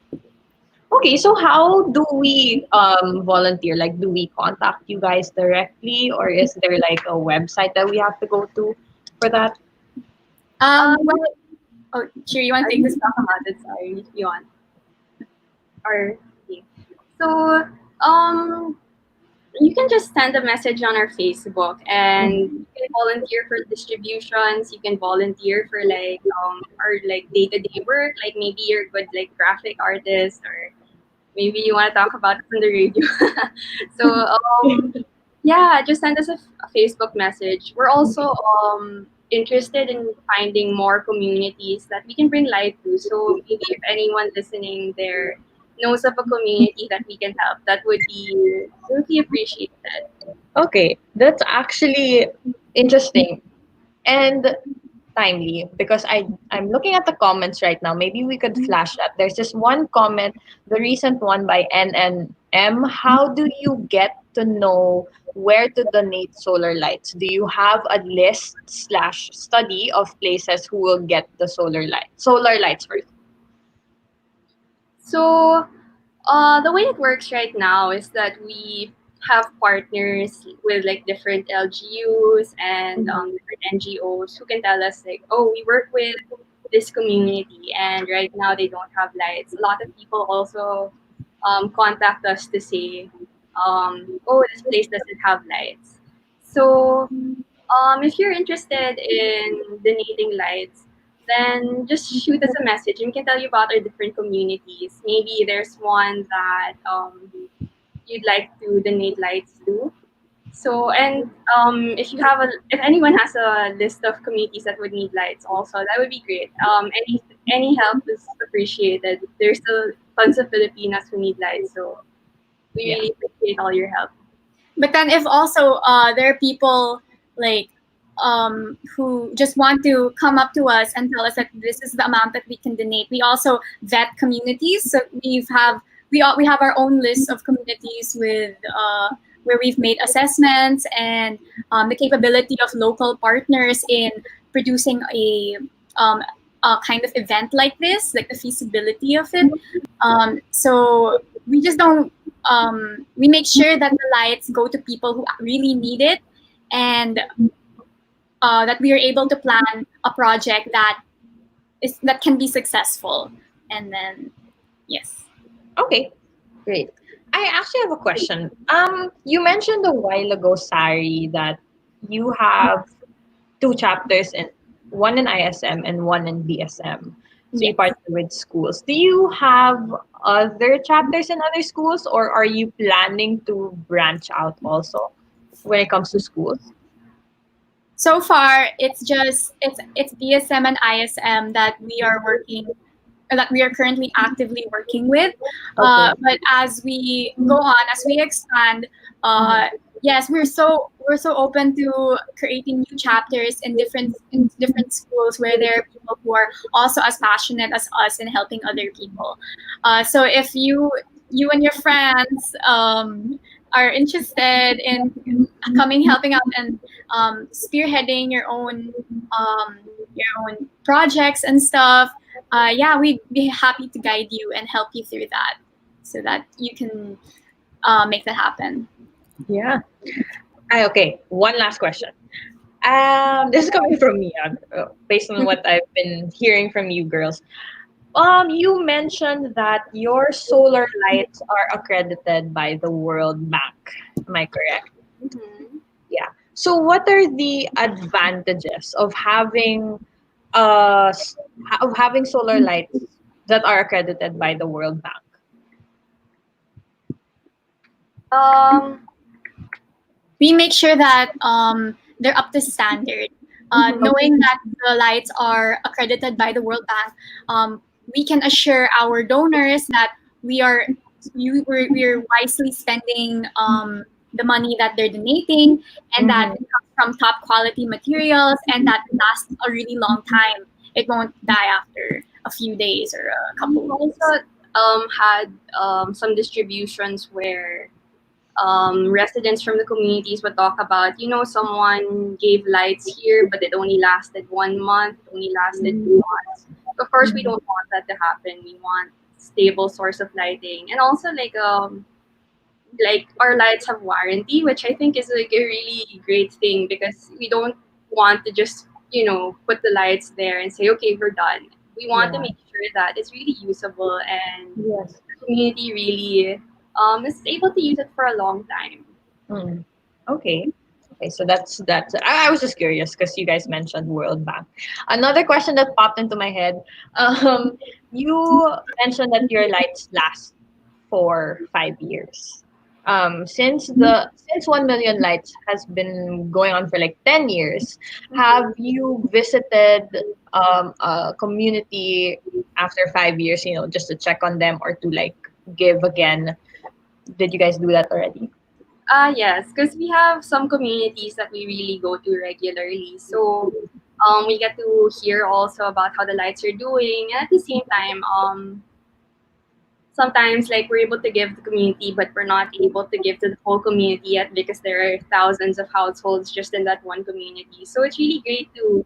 Okay, so how do we volunteer? Like, do we contact you guys directly, or is there like a website that we have to go to for that? Sure, you want to take this talk about it? Sorry, you want? Or so, you can just send a message on our Facebook, and you can volunteer for distributions. You can volunteer for our day-to-day work. Like maybe you're a good graphic artist, or maybe you want to talk about it on the radio. So yeah, just send us a Facebook message. We're also interested in finding more communities that we can bring light to. So maybe if anyone listening there knows of a community that we can help, that would be really appreciated. Okay, that's actually interesting and timely because I'm looking at the comments right now. Maybe we could flash that. There's just one comment, the recent one by NNM. How do you get to know where to donate solar lights? Do you have a list slash study of places who will get the solar lights first? So the way it works right now is that we have partners with like different LGUs and different NGOs who can tell us like, oh, we work with this community and right now they don't have lights. A lot of people also contact us to say, oh, this place doesn't have lights. So if you're interested in donating lights, then just shoot us a message and we can tell you about our different communities. Maybe there's one that you'd like to donate lights to. So, and if anyone has a list of communities that would need lights also, that would be great. Any help is appreciated. There's still tons of Filipinas who need lights, so we really appreciate all your help. But then if also there are people like who just want to come up to us and tell us that this is the amount that we can donate, we also vet communities. So we have our own list of communities with where we've made assessments and the capability of local partners in producing a kind of event like this, like the feasibility of it. So we just don't. We make sure that the lights go to people who really need it, and that we are able to plan a project that can be successful. And then, yes. Okay, great. I actually have a question. You mentioned a while ago, Sari, that you have 2 chapters, one in ISM and one in BSM. So you partner with schools. Do you have other chapters in other schools, or are you planning to branch out also when it comes to schools? So far, it's BSM and ISM that we are currently actively working with. But as we go on, as we expand, yes, we're so open to creating new chapters in different schools where there are people who are also as passionate as us in helping other people. So if you and your friends are interested in helping out and spearheading your own projects and stuff, we'd be happy to guide you and help you through that, so that you can make that happen. Yeah. Okay, one last question. This is coming from me, based on what I've been hearing from you girls. You mentioned that your solar lights are accredited by the World Bank. Am I correct? Mm-hmm. Yeah. So what are the advantages of having solar lights that are accredited by the World Bank? We make sure that they're up to standard. Knowing that the lights are accredited by the World Bank, we can assure our donors that we're wisely spending the money that they're donating, and that it comes from top quality materials, and that it lasts a really long time. It won't die after a few days or a couple of weeks. Also had some distributions where residents from the communities would talk about, someone gave lights here, but it only lasted 1 month, only lasted 2 months. Of course, we don't want that to happen. We want stable source of lighting, and also like our lights have warranty, which I think is like a really great thing, because we don't want to just put the lights there and say, okay, we're done. We want to make sure that it's really usable and the community really is able to use it for a long time. Okay, so that's I was just curious because you guys mentioned World Bank. Another question that popped into my head, you mentioned that your lights last for 5 years. since 1 million lights has been going on for like 10 years, have you visited a community after 5 years, just to check on them or to like give again? Did you guys do that already? Yes, because we have some communities that we really go to regularly. So we get to hear also about how the lights are doing. And at the same time, sometimes like we're able to give the community, but we're not able to give to the whole community yet because there are thousands of households just in that one community. So it's really great to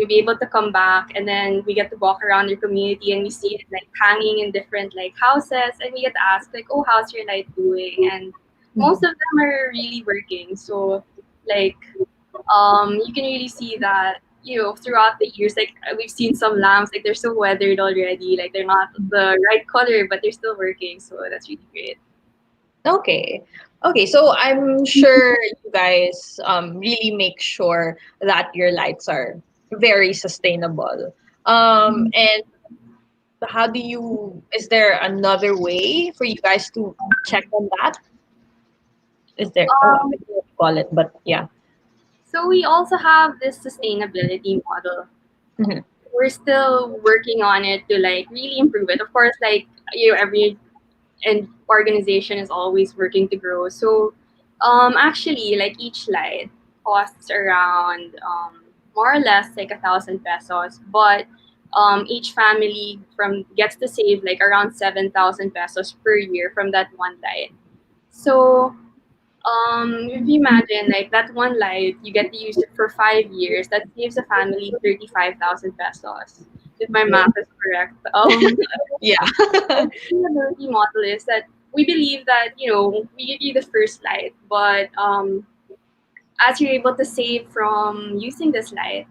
be able to come back, and then we get to walk around your community and we see it like hanging in different like houses, and we get to ask like, oh, how's your light doing? And most of them are really working. So like you can really see that throughout the years, like we've seen some lamps, like they're so weathered already, like they're not the right color, but they're still working. So that's really great. Okay. So I'm sure you guys really make sure that your lights are very sustainable. And how do you? Is there another way for you guys to check on that? Is there? I don't know what you call it, but yeah. So we also have this sustainability model. Mhm. We're still working on it to like really improve it. Of course, like every organization is always working to grow. So actually, like each light costs around more or less like 1,000 pesos, but each family gets to save like around 7,000 pesos per year from that one light. So if you imagine like that one light, you get to use it for 5 years. That saves a family 35,000 pesos. If my math is correct. Yeah. The sustainability model is that we believe that we give you the first light, but as you're able to save from using this light,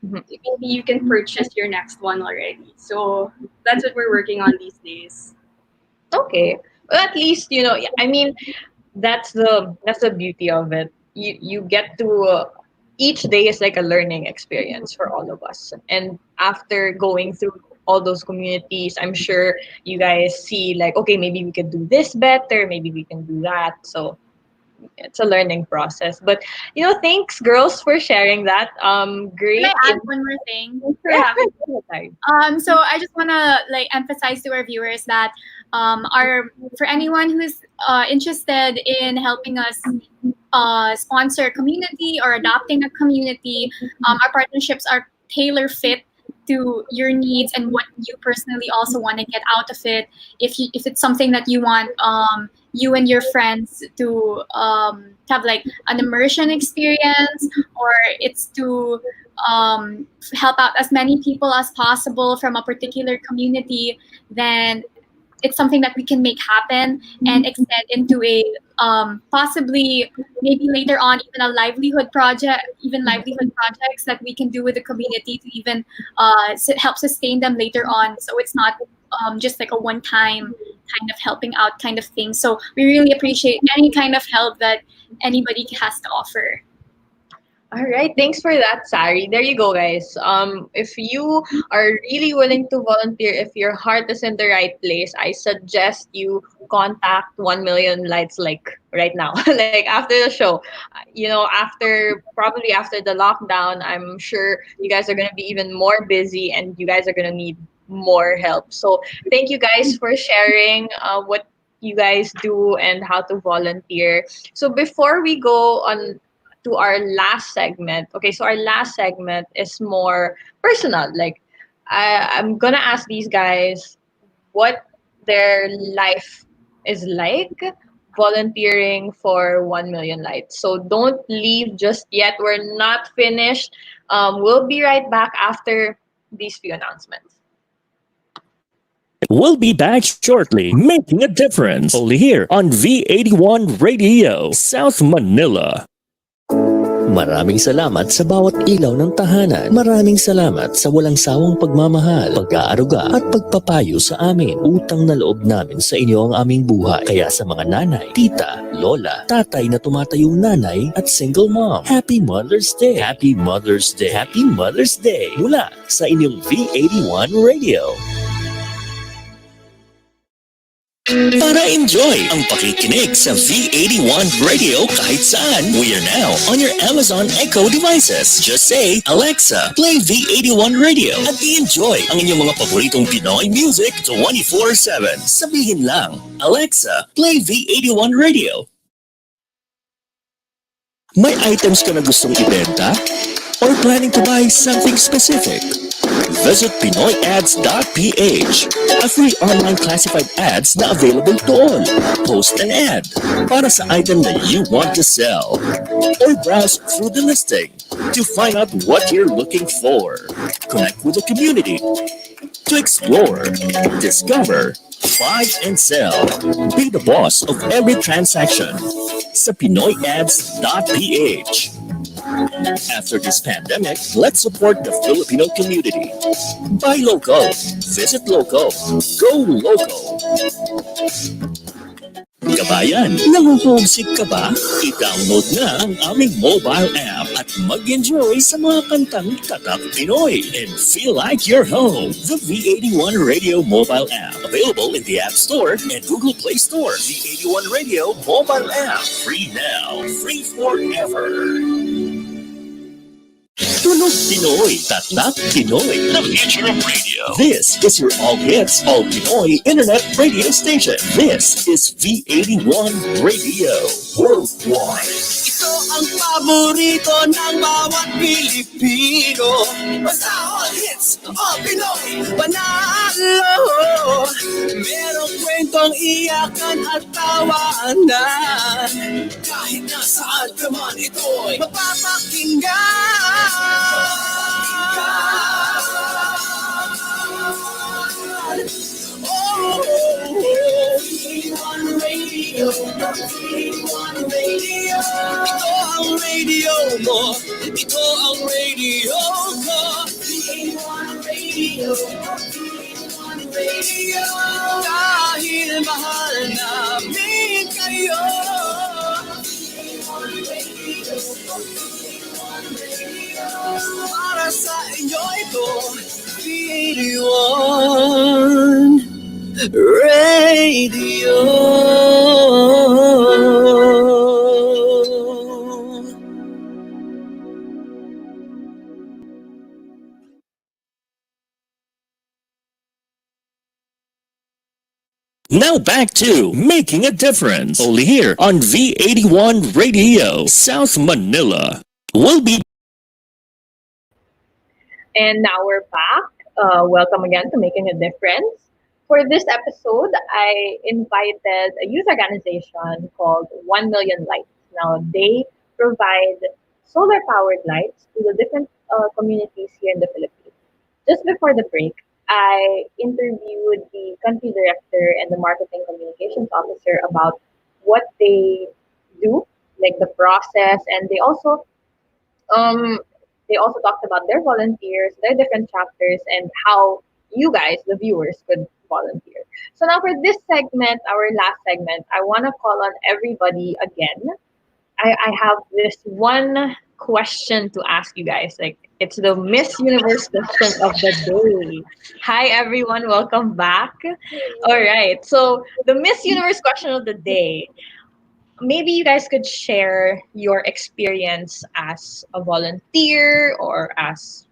maybe you can purchase your next one already. So that's what we're working on these days. Okay. Well, at least I mean, that's the beauty of it. You get to each day is like a learning experience for all of us. And after going through all those communities, I'm sure you guys see like, okay, maybe we could do this better, maybe we can do that. So it's a learning process. But thanks girls for sharing that. Great. Can I add one more thing? Yeah. So I just want to like emphasize to our viewers that for anyone who's interested in helping us sponsor a community or adopting a community, our partnerships are tailor fit to your needs and what you personally also want to get out of it. If it's something that you want you and your friends to have like an immersion experience, or it's to help out as many people as possible from a particular community, then it's something that we can make happen and extend into a possibly maybe later on even a livelihood projects that we can do with the community to even help sustain them later on. So it's not just like a one-time kind of helping out kind of thing. So we really appreciate any kind of help that anybody has to offer. All right, thanks for that, Sari. There you go, guys. If you are really willing to volunteer, if your heart is in the right place, I suggest you contact 1 Million Lights like right now, like after the show. Probably after the lockdown, I'm sure you guys are gonna be even more busy and you guys are gonna need more help. So thank you guys for sharing what you guys do and how to volunteer. So before we go on to our last segment. Okay, so our last segment is more personal. Like, I'm gonna ask these guys what their life is like volunteering for 1 Million Lights. So don't leave just yet. We're not finished. We'll be right back after these few announcements. We'll be back shortly, making a difference. Only here on V81 Radio, South Manila. Maraming salamat sa bawat ilaw ng tahanan. Maraming salamat sa walang sawang pagmamahal, pag-aaruga at pagpapayo sa amin. Utang na loob namin sa inyo ang aming buhay. Kaya sa mga nanay, tita, lola, tatay na tumatayong nanay at single mom, Happy Mother's Day! Happy Mother's Day! Happy Mother's Day! Mula sa inyong V81 Radio. Para enjoy ang pakikinig sa V81 Radio kahit saan. We are now on your Amazon Echo devices. Just say, Alexa, play V81 Radio at i-enjoy ang inyong mga paboritong Pinoy music 24/7. Sabihin lang, Alexa, play V81 Radio. May items ka na gustong ibenta? Or planning to buy something specific? Visit PinoyAds.ph, a free online classified ads na available to all. Post an ad para sa item that you want to sell. Or browse through the listing to find out what you're looking for. Connect with the community to explore, discover, buy and sell. Be the boss of every transaction sa PinoyAds.ph. After this pandemic, let's support the Filipino community. Buy local, visit local, go local. Kabayan, nanguhumsik ka ba? I-download na ang aming mobile app at mag-enjoy sa mga kantang tatak Pinoy and feel like you're home. The V81 Radio mobile app, available in the App Store and Google Play Store. V81 Radio mobile app, free now, free forever. Tunog Pinoy, Tatak Pinoy, the future of radio. This is your all hits, all Pinoy internet radio station. This is V81 Radio Worldwide. Ito ang paborito ng bawat Pilipino. Basta all hits, all Pinoy, panalo. Merong kwentong iyakan at tawanan. Kahit nasaan ka man ito'y mapapakinggan. V81 Radio, V81 Radio. Ito ang radio mo, ito ang radio ko. V81 Radio, V81 Radio. Dahil mahal namin kayo. V81 Radio, V81 Radio. Para sa inyo ito, V81 Radio. Now back to Making a Difference, only here on V81 Radio, South Manila. We'll be... And now we're back. Welcome again to Making a Difference. For this episode, I invited a youth organization called 1 Million Lights. Now, they provide solar-powered lights to the different communities here in the Philippines. Just before the break, I interviewed the country director and the marketing communications officer about what they do, like the process, and they also talked about their volunteers, their different chapters, and how you guys, the viewers, could volunteer. So now for this segment, our last segment, I want to call on everybody again. I have this one question to ask you guys. Like, it's the Miss Universe question of the day. Hi, everyone. Welcome back. All right. So the Miss Universe question of the day. Maybe you guys could share your experience as a volunteer or as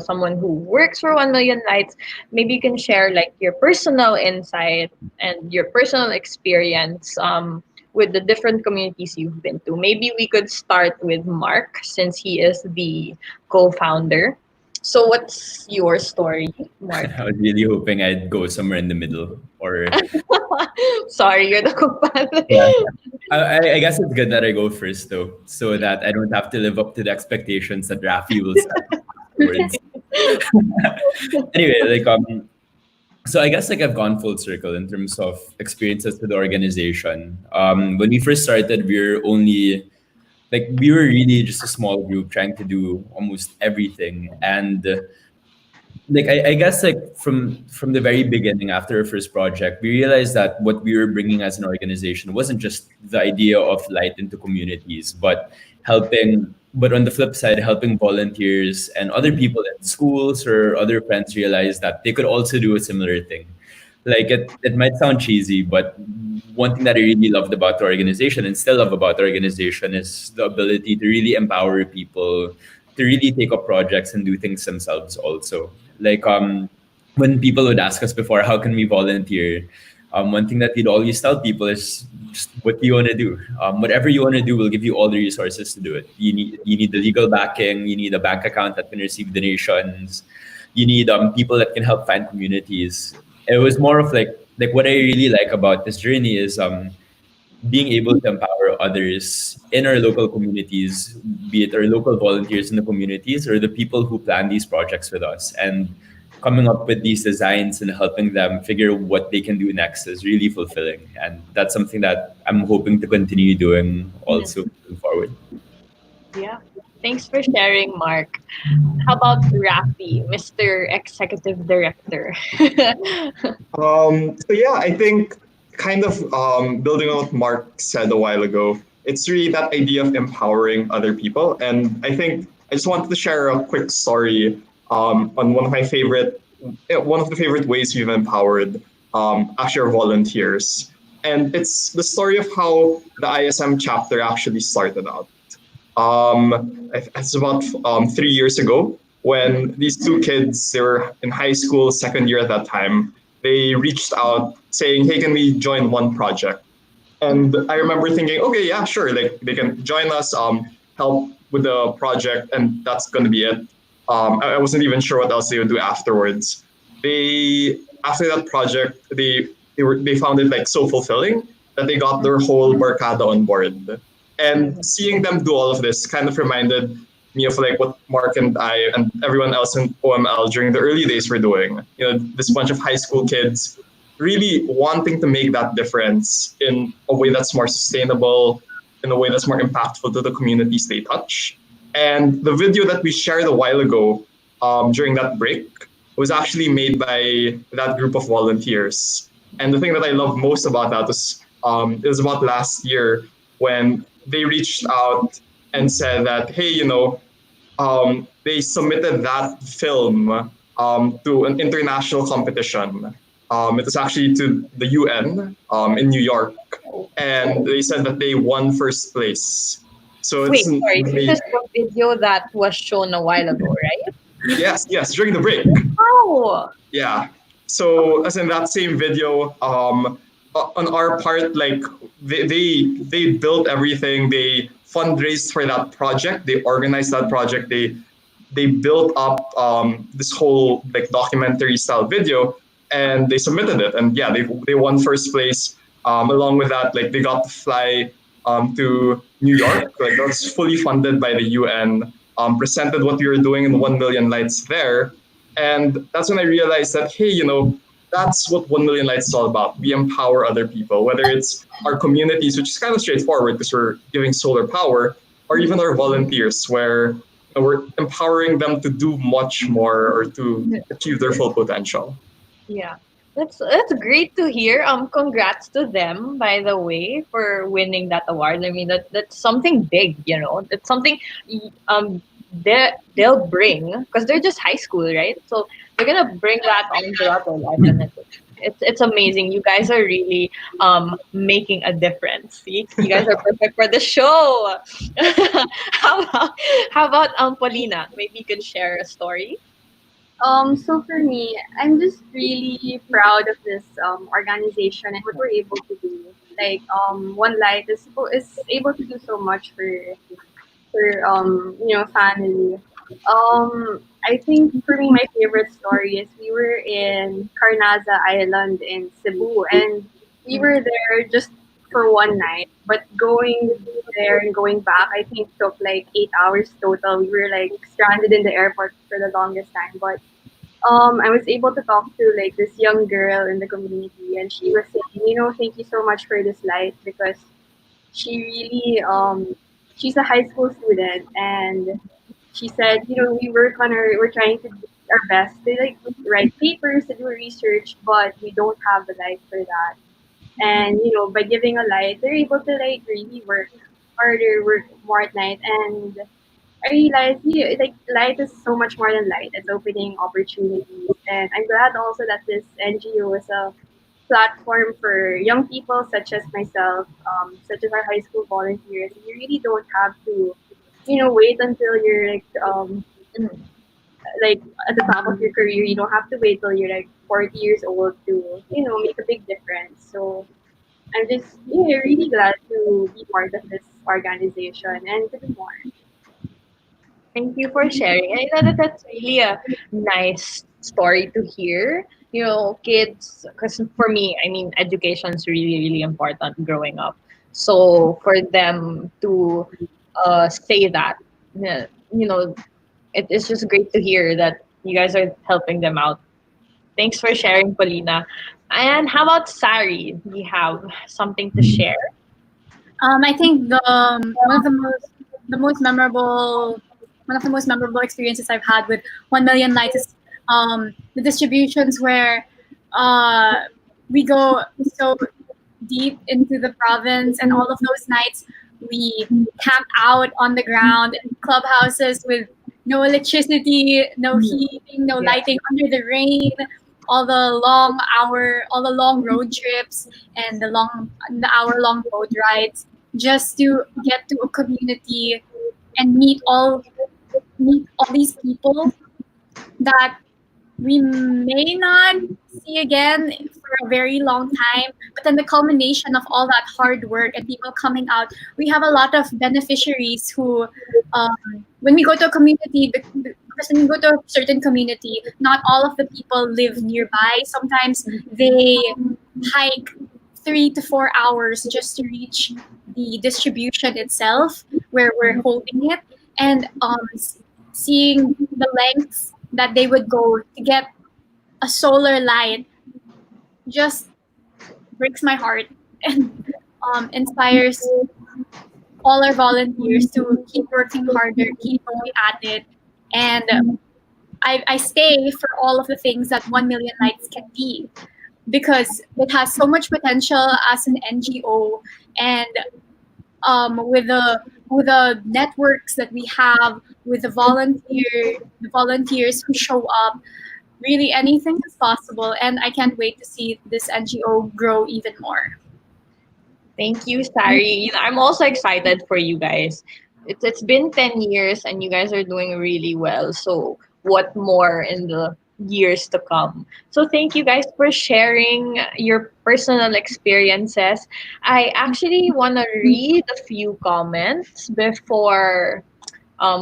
someone who works for 1 Million Lights. Maybe you can share like your personal insight and your personal experience with the different communities you've been to. Maybe we could start with Mark, since he is the co-founder. So what's your story, Mark? I was really hoping I'd go somewhere in the middle, or sorry, you're the co-founder. yeah. I guess it's good that I go first, though, so that I don't have to live up to the expectations that Rafi will set afterwards. Anyway, so I guess I've gone full circle in terms of experiences with the organization. When we first started, we were really just a small group trying to do almost everything. And I guess from the very beginning, after our first project, we realized that what we were bringing as an organization wasn't just the idea of light into communities, but on the flip side, helping volunteers and other people in schools or other friends realize that they could also do a similar thing. Like it might sound cheesy, but one thing that I really loved about the organization and still love about the organization is the ability to really empower people to really take up projects and do things themselves also. Like when people would ask us before, how can we volunteer? One thing that we'd always tell people is just what do you want to do? Whatever you want to do, we'll give you all the resources to do it. You need the legal backing, you need a bank account that can receive donations, you need people that can help find communities. It was more of like what I really like about this journey is being able to empower others in our local communities, be it our local volunteers in the communities or the people who plan these projects with us, and coming up with these designs and helping them figure what they can do next is really fulfilling. And that's something that I'm hoping to continue doing also moving forward. Yeah. Thanks for sharing, Mark. How about Rafi, Mr. Executive Director? So yeah, I think kind of building on what Mark said a while ago, it's really that idea of empowering other people. And I think I just wanted to share a quick story on one of the favorite ways we've empowered actually our volunteers. And it's the story of how the ISM chapter actually started out. It's about 3 years ago when these two kids, they were in high school, second year at that time, they reached out saying, hey, can we join one project? And I remember thinking, okay, yeah, sure. Like they can join us, help with the project, and that's going to be it. I wasn't even sure what else they would do afterwards. After that project, they found it like so fulfilling that they got their whole barkada on board. And seeing them do all of this kind of reminded me of like what Mark and I and everyone else in OML during the early days were doing. You know, this bunch of high school kids really wanting to make that difference in a way that's more sustainable, in a way that's more impactful to the communities they touch. And the video that we shared a while ago during that break was actually made by that group of volunteers. And the thing that I love most about that was it was about last year when they reached out and said that, hey, they submitted that film to an international competition. It was actually to the UN in New York, and they said that they won first place. So Wait, sorry, this is the video that was shown a while ago, right? Yes, during the break. Oh. Yeah. So as in that same video, on our part, like they built everything. They fundraised for that project. They organized that project. They built up this whole like documentary style video, and they submitted it. And yeah, they won first place. Along with that, like they got to fly to New York. Like that's fully funded by the UN. Presented what we were doing in 1 Million Lights there, and that's when I realized that hey, that's what 1 Million Lights is all about. We empower other people, whether it's our communities, which is kind of straightforward because we're giving solar power, or even our volunteers, where we're empowering them to do much more or to achieve their full potential. Yeah. That's great to hear. Congrats to them, by the way, for winning that award. I mean, that's something big, It's something they'll bring because they're just high school, right? So they're gonna bring that on throughout their life, and it's amazing. You guys are really making a difference. See, you guys are perfect for the show. How about Paulina? Maybe you could share a story. So for me, I'm just really proud of this organization and what we're able to do. Like One Light is able to do so much for family. I think for me, my favorite story is we were in Carnaza Island in Cebu, and we were there just for one night. But going there and going back, I think took like 8 hours total. We were like stranded in the airport for the longest time, but I was able to talk to like this young girl in the community, and she was saying, thank you so much for this light because she really she's a high school student, and she said, we're trying to do our best to like write papers, to do research, but we don't have the light for that. And by giving a light, they're able to like really work harder, work more at night, and I realized, like light is so much more than light. It's opening opportunities, and I'm glad also that this NGO is a platform for young people such as myself, such as our high school volunteers. You really don't have to, wait until you're like at the top of your career. You don't have to wait till you're like 40 years old to, make a big difference. So I'm just really glad to be part of this organization and to do more. Thank you for sharing. I know that that's really a nice story to hear. Kids, because for me, I mean, education is really, really important growing up. So for them to say that, yeah, it's just great to hear that you guys are helping them out. Thanks for sharing, Paulina. And how about Sari? We have something to share. I think one of the most memorable experiences I've had with 1 Million Lights is the distributions where we go so deep into the province, and all of those nights we camp out on the ground in clubhouses with no electricity, no heating, no lighting, under the rain, all the long road trips and the hour-long boat rides, just to get to a community and meet all these people that we may not see again for a very long time. But then the culmination of all that hard work and people coming out, we have a lot of beneficiaries who, when we go to a community, because when we go to a certain community, not all of the people live nearby. Sometimes they hike 3 to 4 hours just to reach the distribution itself where we're holding it, and seeing the lengths that they would go to get a solar light just breaks my heart and inspires all our volunteers to keep working harder, keep going at it. And I stay for all of the things that 1 Million Lights can be, because it has so much potential as an NGO, and with the networks that we have, with the volunteers who show up, really anything is possible. And I can't wait to see this NGO grow even more. Thank you, Sari. I'm also excited for you guys. It's been 10 years and you guys are doing really well. So what more in the years to come? So thank you guys for sharing your personal experiences. I actually want to read a few comments before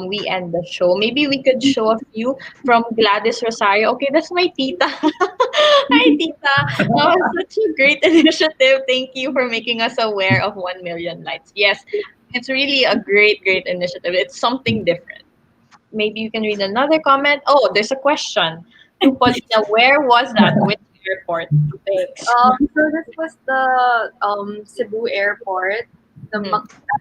we end the show. Maybe we could show a few from Gladys Rosario. Okay, that's my tita. Hi, tita. Such a great initiative. Thank you for making us aware of 1 Million Lights. Yes, it's really a great initiative. It's something different. Maybe you can read another comment. Oh, there's a question. Paulina, where was that? Which airport? Thanks. So this was the Cebu airport, the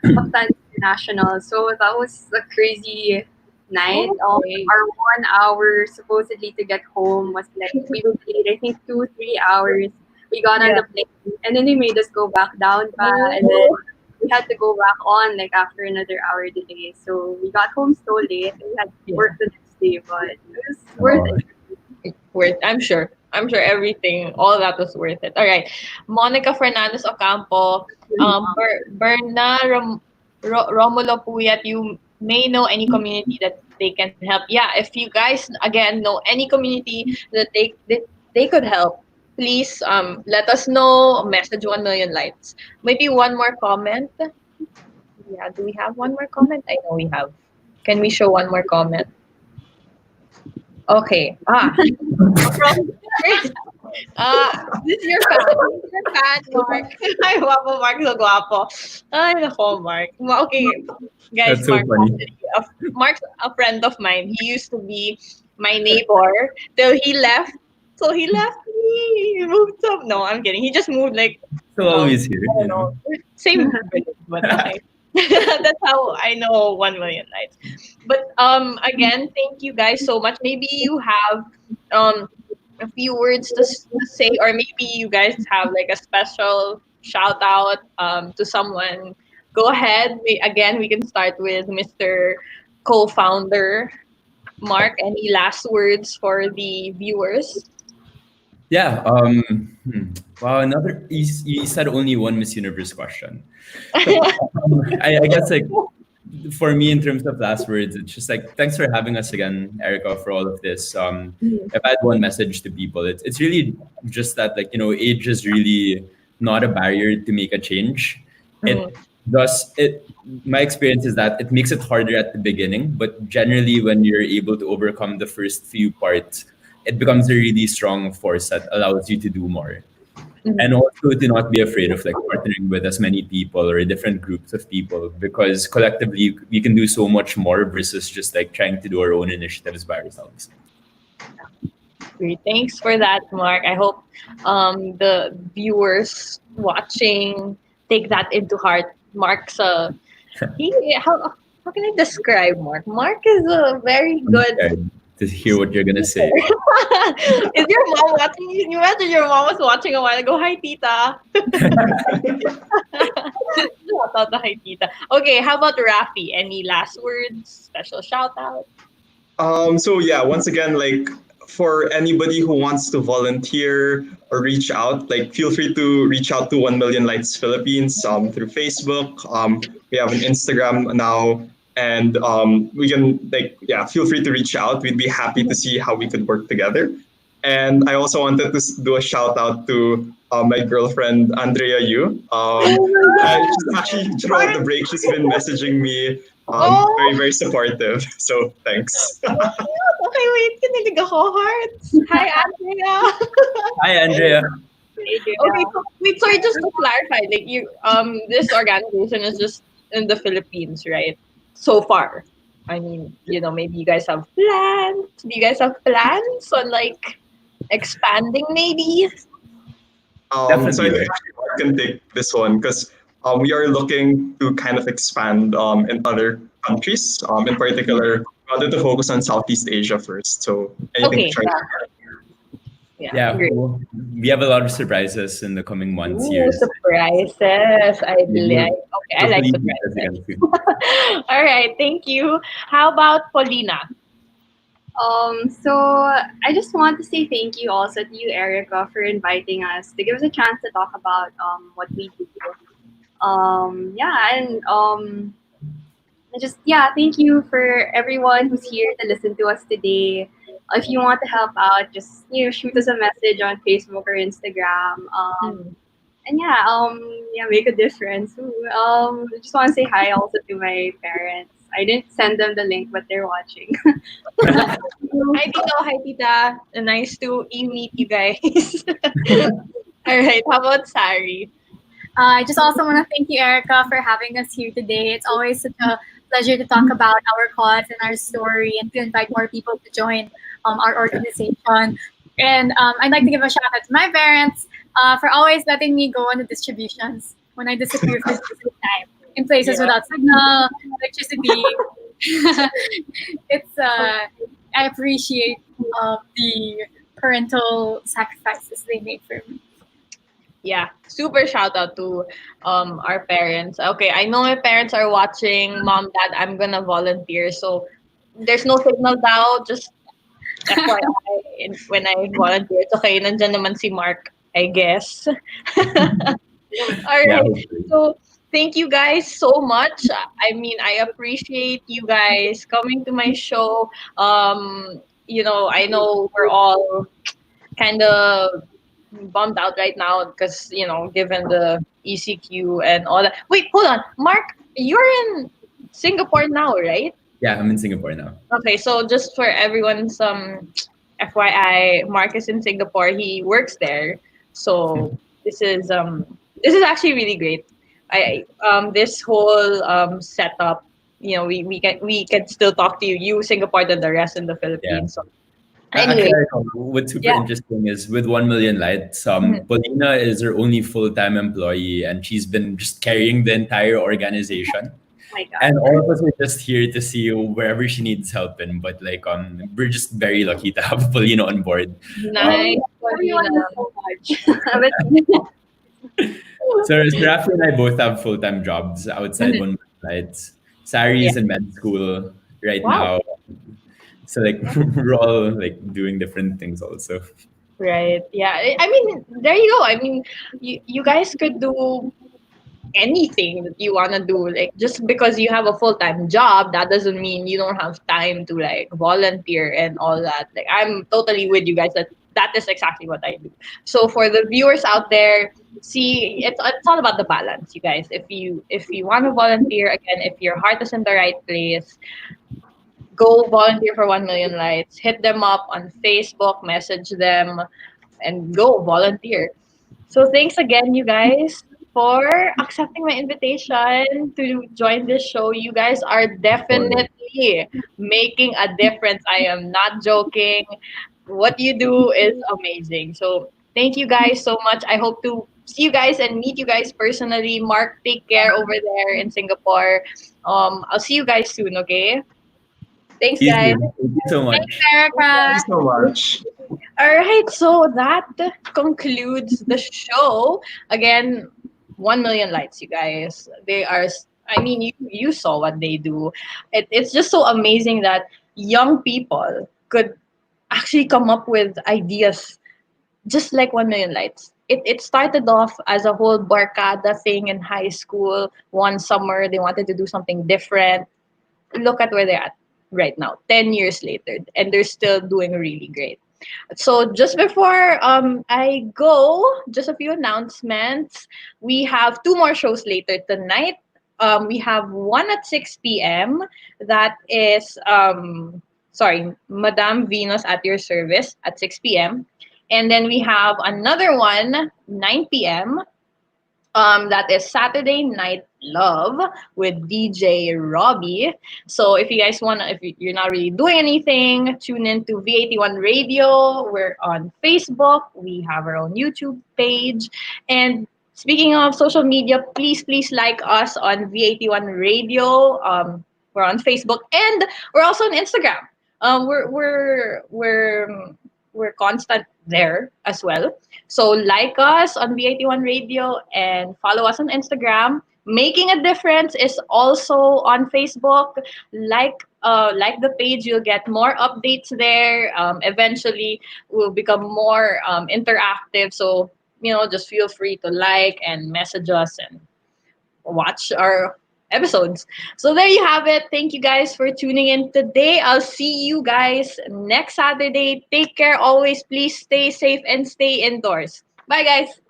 Mactan International. So that was a crazy night. Our 1 hour supposedly to get home was like, we were delayed, I think 2-3 hours. We got on the plane and then they made us go back down and then we had to go back on like after another hour delay. So we got home so late and we had to work the next day, but it was worth it. I'm sure everything, all that was worth it. All right. Monica Fernandez Ocampo, Berna Romulo Puyat, you may know any community that they can help. Yeah, if you guys, again, know any community that they could help, please let us know. Message 1 Million Lights. Maybe one more comment. Yeah, do we have one more comment? I know we have. Can we show one more comment? Okay. This is your fan. Mark. Ay, guapo, Mark. So guapo. Ay, nako, Mark. Okay, guys, That's so Mark. funny. Mark's a friend of mine. He used to be my neighbor till he left. So he left me. He moved up. No, I'm kidding. He just moved like. So always here. I don't know. Same village, but okay. That's how I know 1 Million Lights. But again, thank you guys so much. Maybe you have a few words to say, or maybe you guys have like a special shout out to someone. Go ahead. We can start with Mr. Co-founder Mark. Any last words for the viewers? Yeah. Wow, another you said only one Miss Universe question. So, I guess like for me in terms of last words, it's just like thanks for having us again, Erica, for all of this. If I had one message to people, it's really just that like age is really not a barrier to make a change. It thus it my experience is that it makes it harder at the beginning, but generally when you're able to overcome the first few parts, it becomes a really strong force that allows you to do more. And also to not be afraid of like partnering with as many people or different groups of people, because collectively we can do so much more versus just like trying to do our own initiatives by ourselves. Great. Thanks for that, Mark. I hope the viewers watching take that into heart. Mark's how can I describe Mark? Mark is a very good. To hear what you're gonna say. Is your mom watching? You imagine your mom was watching a while ago. Hi, tita. Shout out to hi, tita. Okay, how about Rafi? Any last words? Special shout out? So yeah, once again, like for anybody who wants to volunteer or reach out, like feel free to reach out to 1 Million Lights Philippines through Facebook. We have an Instagram now. And we can feel free to reach out. We'd be happy to see how we could work together. And I also wanted to do a shout out to my girlfriend Andrea Yu. She's actually throughout the break, she's been messaging me, very very supportive. So thanks. Okay, wait, kinilig ako, hearts. Hi, Andrea. Hi, Andrea. Okay, so wait, sorry, just to clarify, like this organization is just in the Philippines, right? So far, I mean, maybe you guys have plans. Do you guys have plans on like expanding maybe? So I think I can take this one because we are looking to kind of expand in other countries. In particular, we wanted to focus on Southeast Asia first. So anything to try. Yeah, we have a lot of surprises in the coming months. Years. Surprises! I like surprises. All right, thank you. How about Paulina? So I just want to say thank you also to you, Erica, for inviting us to give us a chance to talk about what we do. Thank you for everyone who's here to listen to us today. If you want to help out, just shoot us a message on Facebook or Instagram. Make a difference. I just want to say hi also to my parents. I didn't send them the link, but they're watching. Hi, Tito. Hi, Tita. Nice to meet you guys. All right. How about Sari? I just also want to thank you, Erica, for having us here today. It's always such a pleasure to talk about our cause and our story and to invite more people to join our organization. And I'd like to give a shout out to my parents for always letting me go on the distributions when I disappear for specific time in places without signal, electricity. I appreciate the parental sacrifices they made for me. Yeah, super shout out to our parents. Okay, I know my parents are watching. Mom, Dad, I'm gonna volunteer. So there's no signal now. Just FYI, when I volunteer, it's okay. Nandyan naman si Mark, I guess. All right. So thank you guys so much. I mean, I appreciate you guys coming to my show. I know we're all kind of bummed out right now because given the ECQ and all that. Wait, hold on, Mark, you're in Singapore now, right? Yeah, I'm in Singapore now. Okay, so just for everyone's FYI, Mark is in Singapore. He works there, so this is actually really great. This whole setup, we can still talk to you Singapore than the rest in the Philippines. Yeah. So anyway, what's super interesting is with 1 Million Lights, Paulina is her only full-time employee, and she's been just carrying the entire organization. Oh my God. And all of us are just here to see wherever she needs help in. But we're just very lucky to have Paulina on board. Nice. Everyone so much. So Rafi and I both have full-time jobs outside 1 Million Lights. Sari is in med school right now. So we're all doing different things also. Right. Yeah. I mean, there you go. I mean, you guys could do anything that you want to do. Like, just because you have a full-time job, that doesn't mean you don't have time to like volunteer and all that. Like, I'm totally with you guys that that is exactly what I do. So for the viewers out there, see, it's all about the balance, you guys. If you want to volunteer, again, if your heart is in the right place, go volunteer for 1 million lights. Hit them up on Facebook, message them, and go volunteer. So thanks again, you guys, for accepting my invitation to join this show. You guys are definitely making a difference. I am not joking. What you do is amazing. So thank you guys so much. I hope to see you guys and meet you guys personally. Mark, take care over there in Singapore. I'll see you guys soon, okay? Thanks, Easy. guys. Thank you so much. Thanks, Erica. Thank you so much. All right, so that concludes the show. Again, 1 million lights, you guys. They are, I mean, you saw what they do. It's just so amazing that young people could actually come up with ideas just like 1 million lights. It started off as a whole barkada thing in high school. One summer, they wanted to do something different. Look at where they're at right now, 10 years later, and they're still doing really great. So just before I go, just a few announcements. We have 2 more shows later tonight. We have one at 6 p.m. That is, Madame Venus at your service at 6 p.m. And then we have another one, 9 p.m. That is Saturday Night Love with DJ Robbie. So if you guys if you're not really doing anything, tune in to V81 Radio. We're on Facebook. We have our own YouTube page. And speaking of social media, please like us on V81 Radio. We're on Facebook and we're also on Instagram. We're constant there as well. So like us on V81 Radio and follow us on Instagram. Making a Difference is also on Facebook. Like the page, you'll get more updates there. Eventually, we'll become more interactive. So, just feel free to like and message us and watch our episodes. So there you have it. Thank you guys for tuning in today. I'll see you guys next Saturday. Take care always. Please stay safe and stay indoors. Bye, guys.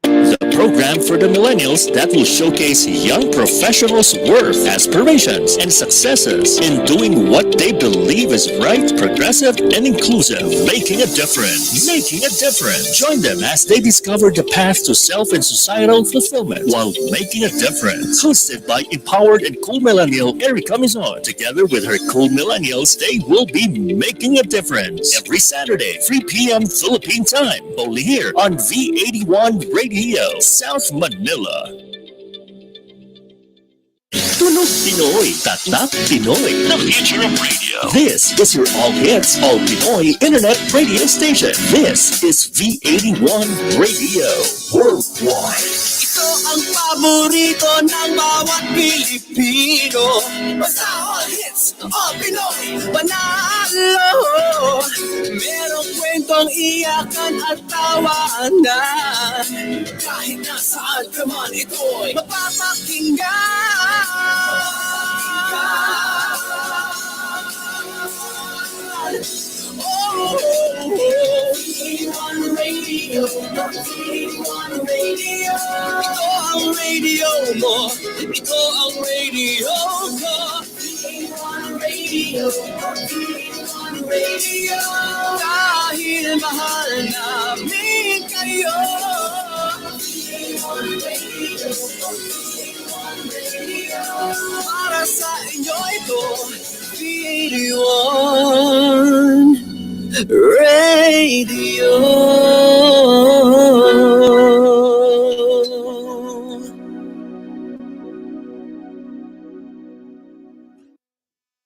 The program for the millennials that will showcase young professionals' worth, aspirations, and successes in doing what they believe is right, progressive, and inclusive. Making a difference. Making a difference. Join them as they discover the path to self and societal fulfillment while making a difference. Hosted by empowered and cool millennial Erica Mizon. Together with her cool millennials, they will be making a difference. Every Saturday, 3 p.m. Philippine time. Only here on V81 Radio, South Manila. Tunog Pinoy, Tatak Pinoy, the future of radio. This is your all hits, all Pinoy internet radio station. This is V81 Radio Worldwide. Ito ang paborito ng bawat Pilipino. Basta all hits, all Pinoy, panalo. Merong kwentong iyakan at tawanan. Kahit nasaan ka man ito'y mapapakinggan. V81 Radio, V81 Radio. Ito ang radio mo, ito ang radio ko. V81 Radio, V81 Radio. Dahil mahal namin kayo. V81 Radio, V81 Radio. Para sa inyo ito, V81 Radio.